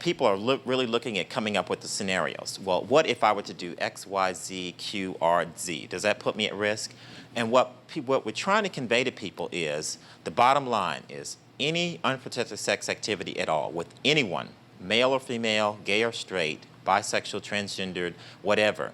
Speaker 9: people are really looking at coming up with the scenarios. Well, what if I were to do X, Y, Z, Q, R, Z? Does that put me at risk? And what we're trying to convey to people is, the bottom line is, any unprotected sex activity at all with anyone, male or female, gay or straight, bisexual, transgendered, whatever,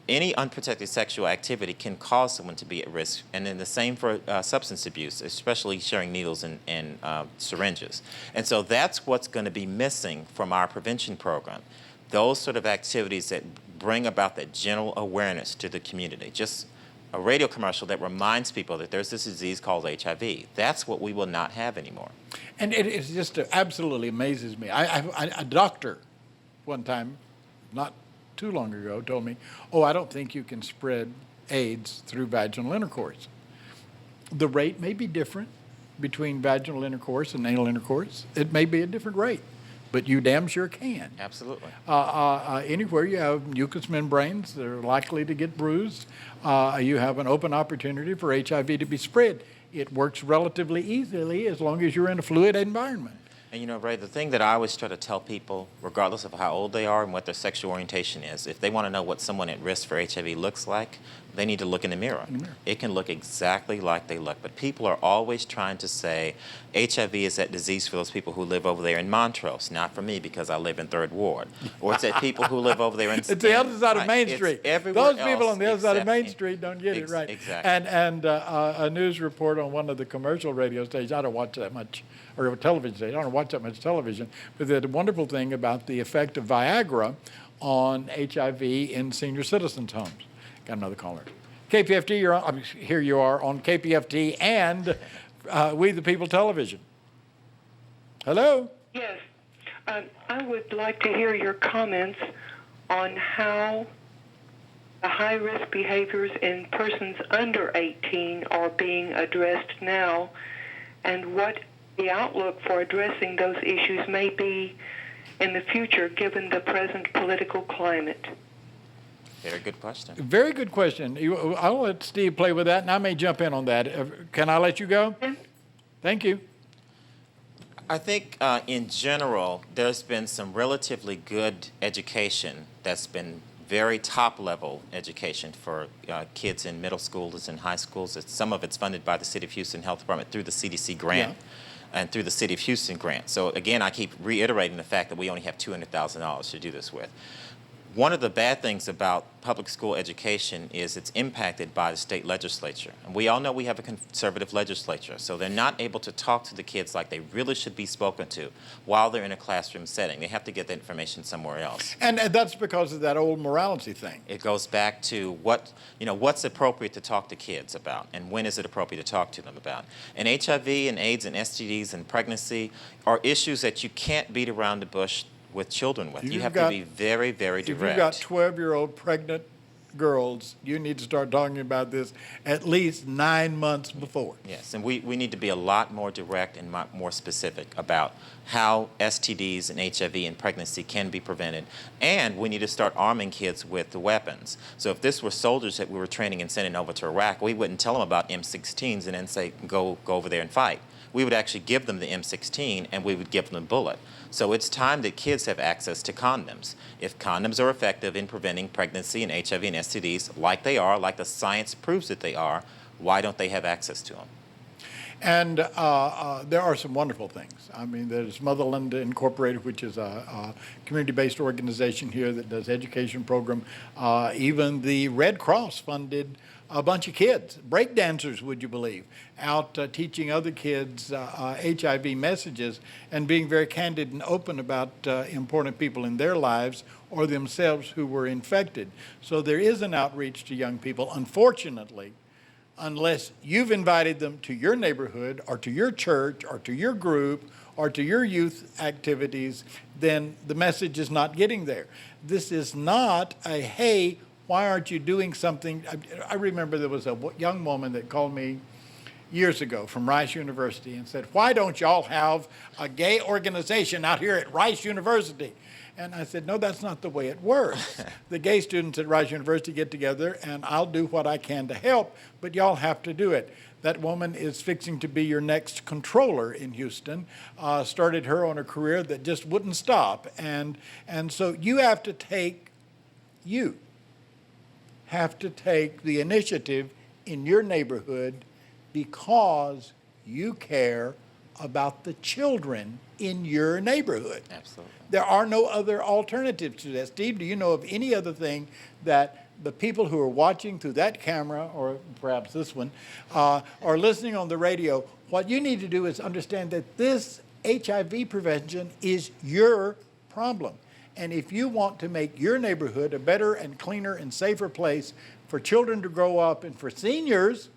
Speaker 9: any unprotected sexual activity can cause someone to be at risk. And then the same for substance abuse, especially sharing needles and syringes. And so that's what's going to be missing from our prevention program. Those sort of activities that bring about that general awareness to the community. Just a radio commercial that reminds people that there's this disease called HIV. That's what we will not have anymore.
Speaker 1: And it just absolutely amazes me. A doctor one time, not too long ago, told me, I don't think you can spread AIDS through vaginal intercourse. The rate may be different between vaginal intercourse and anal intercourse. It may be a different rate, but you damn sure can.
Speaker 9: Absolutely.
Speaker 1: Anywhere you have mucous membranes that are likely to get bruised, you have an open opportunity for HIV to be spread. It works relatively easily as long as you're in a fluid environment.
Speaker 9: And Ray, the thing that I always try to tell people, regardless of how old they are and what their sexual orientation is, if they want to know what someone at risk for HIV looks like, they need to look in the mirror. It can look exactly like they look. But people are always trying to say HIV is that disease for those people who live over there in Montrose, not for me because I live in 3rd Ward. Or it's that people who live over there in...
Speaker 1: It's the other side of Main
Speaker 9: It's
Speaker 1: Street.
Speaker 9: everywhere
Speaker 1: Those people
Speaker 9: else
Speaker 1: on the other side of Main
Speaker 9: except
Speaker 1: Street don't get it right.
Speaker 9: Exactly.
Speaker 1: And a news report on one of the commercial radio stations, I don't watch that much, or a television station, I don't watch that much television, but the wonderful thing about the effect of Viagra on HIV in senior citizens' homes. Got another caller. KPFT, you're on, here you are on KPFT and We the People Television. Hello?
Speaker 11: Yes. I would like to hear your comments on how the high-risk behaviors in persons under 18 are being addressed now, and what the outlook for addressing those issues may be in the future given the present political climate.
Speaker 9: Very good question.
Speaker 1: Very good question. I'll let Steve play with that, and I may jump in on that. Can I let you go? Thank you.
Speaker 9: I think in general, there's been some relatively good education that's been very top-level education for kids in middle schools and high schools. Some of it's funded by the City of Houston Health Department through the CDC grant. and through the City of Houston grant. So again, I keep reiterating the fact that we only have $200,000 to do this with. One of the bad things about public school education is it's impacted by the state legislature. And we all know we have a conservative legislature, so they're not able to talk to the kids like they really should be spoken to while they're in a classroom setting. They have to get that information somewhere else.
Speaker 1: And that's because of that old morality thing.
Speaker 9: It goes back to what's appropriate to talk to kids about and when is it appropriate to talk to them about. And HIV and AIDS and STDs and pregnancy are issues that you can't beat around the bush with children with. You have to be very, very direct.
Speaker 1: If you've got 12-year-old pregnant girls, you need to start talking about this at least 9 months before.
Speaker 9: Yes, and we need to be a lot more direct and more specific about how STDs and HIV and pregnancy can be prevented. And we need to start arming kids with the weapons. So if this were soldiers that we were training and sending over to Iraq, we wouldn't tell them about M16s and then say, go over there and fight. We would actually give them the M16 and we would give them a bullet. So it's time that kids have access to condoms. If condoms are effective in preventing pregnancy and HIV and STDs, like they are, like the science proves that they are, why don't they have access to them?
Speaker 1: And there are some wonderful things. I mean, there's Motherland Incorporated, which is a community-based organization here that does education program. Even the Red Cross funded a bunch of kids, break dancers, would you believe, out teaching other kids HIV messages and being very candid and open about important people in their lives or themselves who were infected. So there is an outreach to young people. Unfortunately, unless you've invited them to your neighborhood or to your church or to your group or to your youth activities, then the message is not getting there. This is not a, hey, why aren't you doing something? I remember there was a young woman that called me years ago from Rice University and said, why don't y'all have a gay organization out here at Rice University? And I said, no, that's not the way it works. The gay students at Rice University get together and I'll do what I can to help, but y'all have to do it. That woman is fixing to be your next controller in Houston. Started her on a career that just wouldn't stop. And so you have to take the initiative in your neighborhood because you care about the children in your neighborhood.
Speaker 9: Absolutely.
Speaker 1: There are no other alternatives to that. Steve, do you know of any other thing that the people who are watching through that camera, or perhaps this one, or listening on the radio, what you need to do is understand that this HIV prevention is your problem. And if you want to make your neighborhood a better and cleaner and safer place for children to grow up and for seniors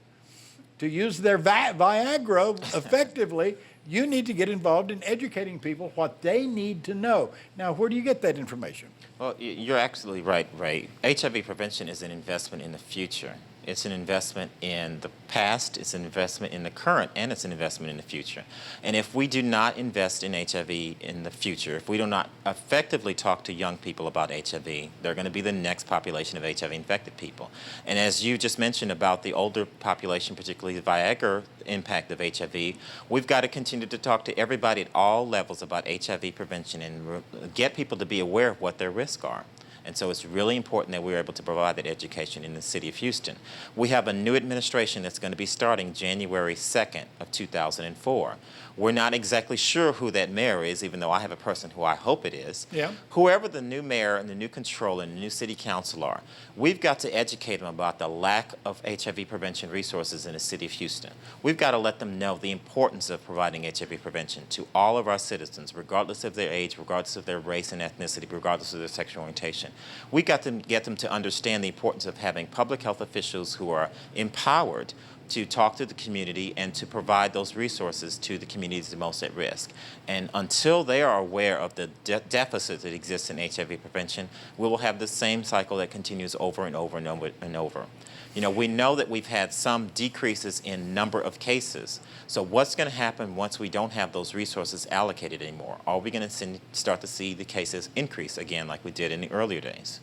Speaker 1: to use their Viagra effectively, you need to get involved in educating people what they need to know. Now, where do you get that information?
Speaker 9: Well, you're absolutely right, Ray. HIV prevention is an investment in the future. It's an investment in the past, it's an investment in the current, and it's an investment in the future. And if we do not invest in HIV in the future, if we do not effectively talk to young people about HIV, they're going to be the next population of HIV-infected people. And as you just mentioned about the older population, particularly the Viagra impact of HIV, we've got to continue to talk to everybody at all levels about HIV prevention and get people to be aware of what their risks are. And so it's really important that we're able to provide that education in the city of Houston. We have a new administration that's going to be starting January 2nd of 2004. We're not exactly sure who that mayor is, even though I have a person who I hope it is.
Speaker 1: Yeah.
Speaker 9: Whoever the new mayor and the new controller and the new city council are, we've got to educate them about the lack of HIV prevention resources in the city of Houston. We've got to let them know the importance of providing HIV prevention to all of our citizens, regardless of their age, regardless of their race and ethnicity, regardless of their sexual orientation. We've got to get them to understand the importance of having public health officials who are empowered to talk to the community and to provide those resources to the communities the most at risk. And until they are aware of the deficit that exists in HIV prevention, we will have the same cycle that continues over and over and over and over. You know, we know that we've had some decreases in number of cases. So what's going to happen once we don't have those resources allocated anymore? Are we going to start to see the cases increase again like we did in the earlier days?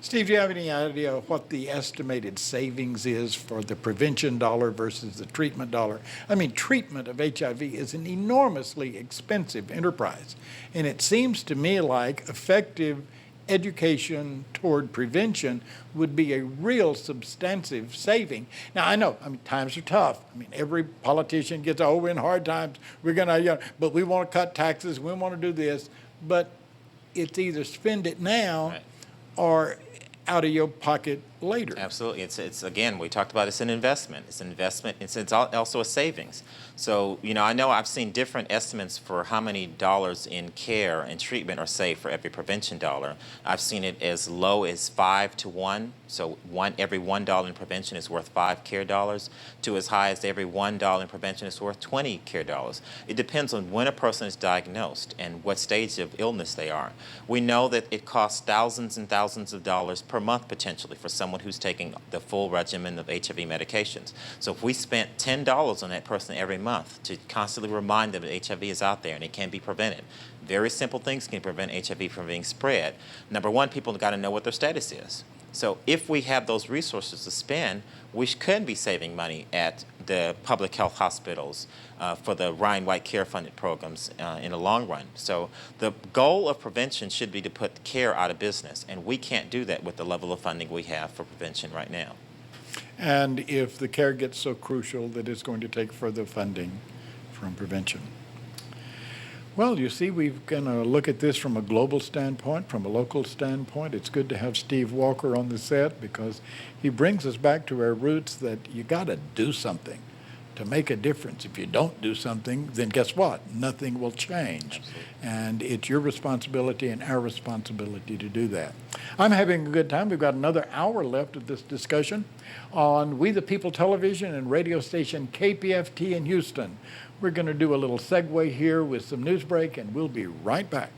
Speaker 1: Steve, do you have any idea what the estimated savings is for the prevention dollar versus the treatment dollar? I mean, treatment of HIV is an enormously expensive enterprise. And it seems to me like effective education toward prevention would be a real substantive saving. Now, I know, times are tough. Every politician gets, we're in hard times, we're gonna, but we want to cut taxes, we want to do this. But it's either spend it now or out of your pocket later.
Speaker 9: Absolutely. It's again, we talked about it's an investment. It's an investment. It's also a savings. So, I know I've seen different estimates for how many dollars in care and treatment are saved for every prevention dollar. I've seen it as low as 5 to 1. So every $1 in prevention is worth 5 care dollars, to as high as every $1 in prevention is worth 20 care dollars. It depends on when a person is diagnosed and what stage of illness they are. We know that it costs thousands and thousands of dollars per month potentially for someone who's taking the full regimen of HIV medications. So if we spent $10 on that person every month to constantly remind them that HIV is out there and it can be prevented. Very simple things can prevent HIV from being spread. Number one, people got to know what their status is. So if we have those resources to spend, we could be saving money at the public health hospitals for the Ryan White Care Funded programs in the long run. So the goal of prevention should be to put care out of business, and we can't do that with the level of funding we have for prevention right now.
Speaker 1: And if the care gets so crucial that it's going to take further funding from prevention. Well, you see, we're going to look at this from a global standpoint, from a local standpoint. It's good to have Steve Walker on the set because he brings us back to our roots that you got to do something to make a difference. If you don't do something, then guess what? Nothing will change.
Speaker 9: Absolutely.
Speaker 1: And it's your responsibility and our responsibility to do that. I'm having a good time. We've got another hour left of this discussion on We the People television and radio station KPFT in Houston. We're going to do a little segue here with some news break, and we'll be right back.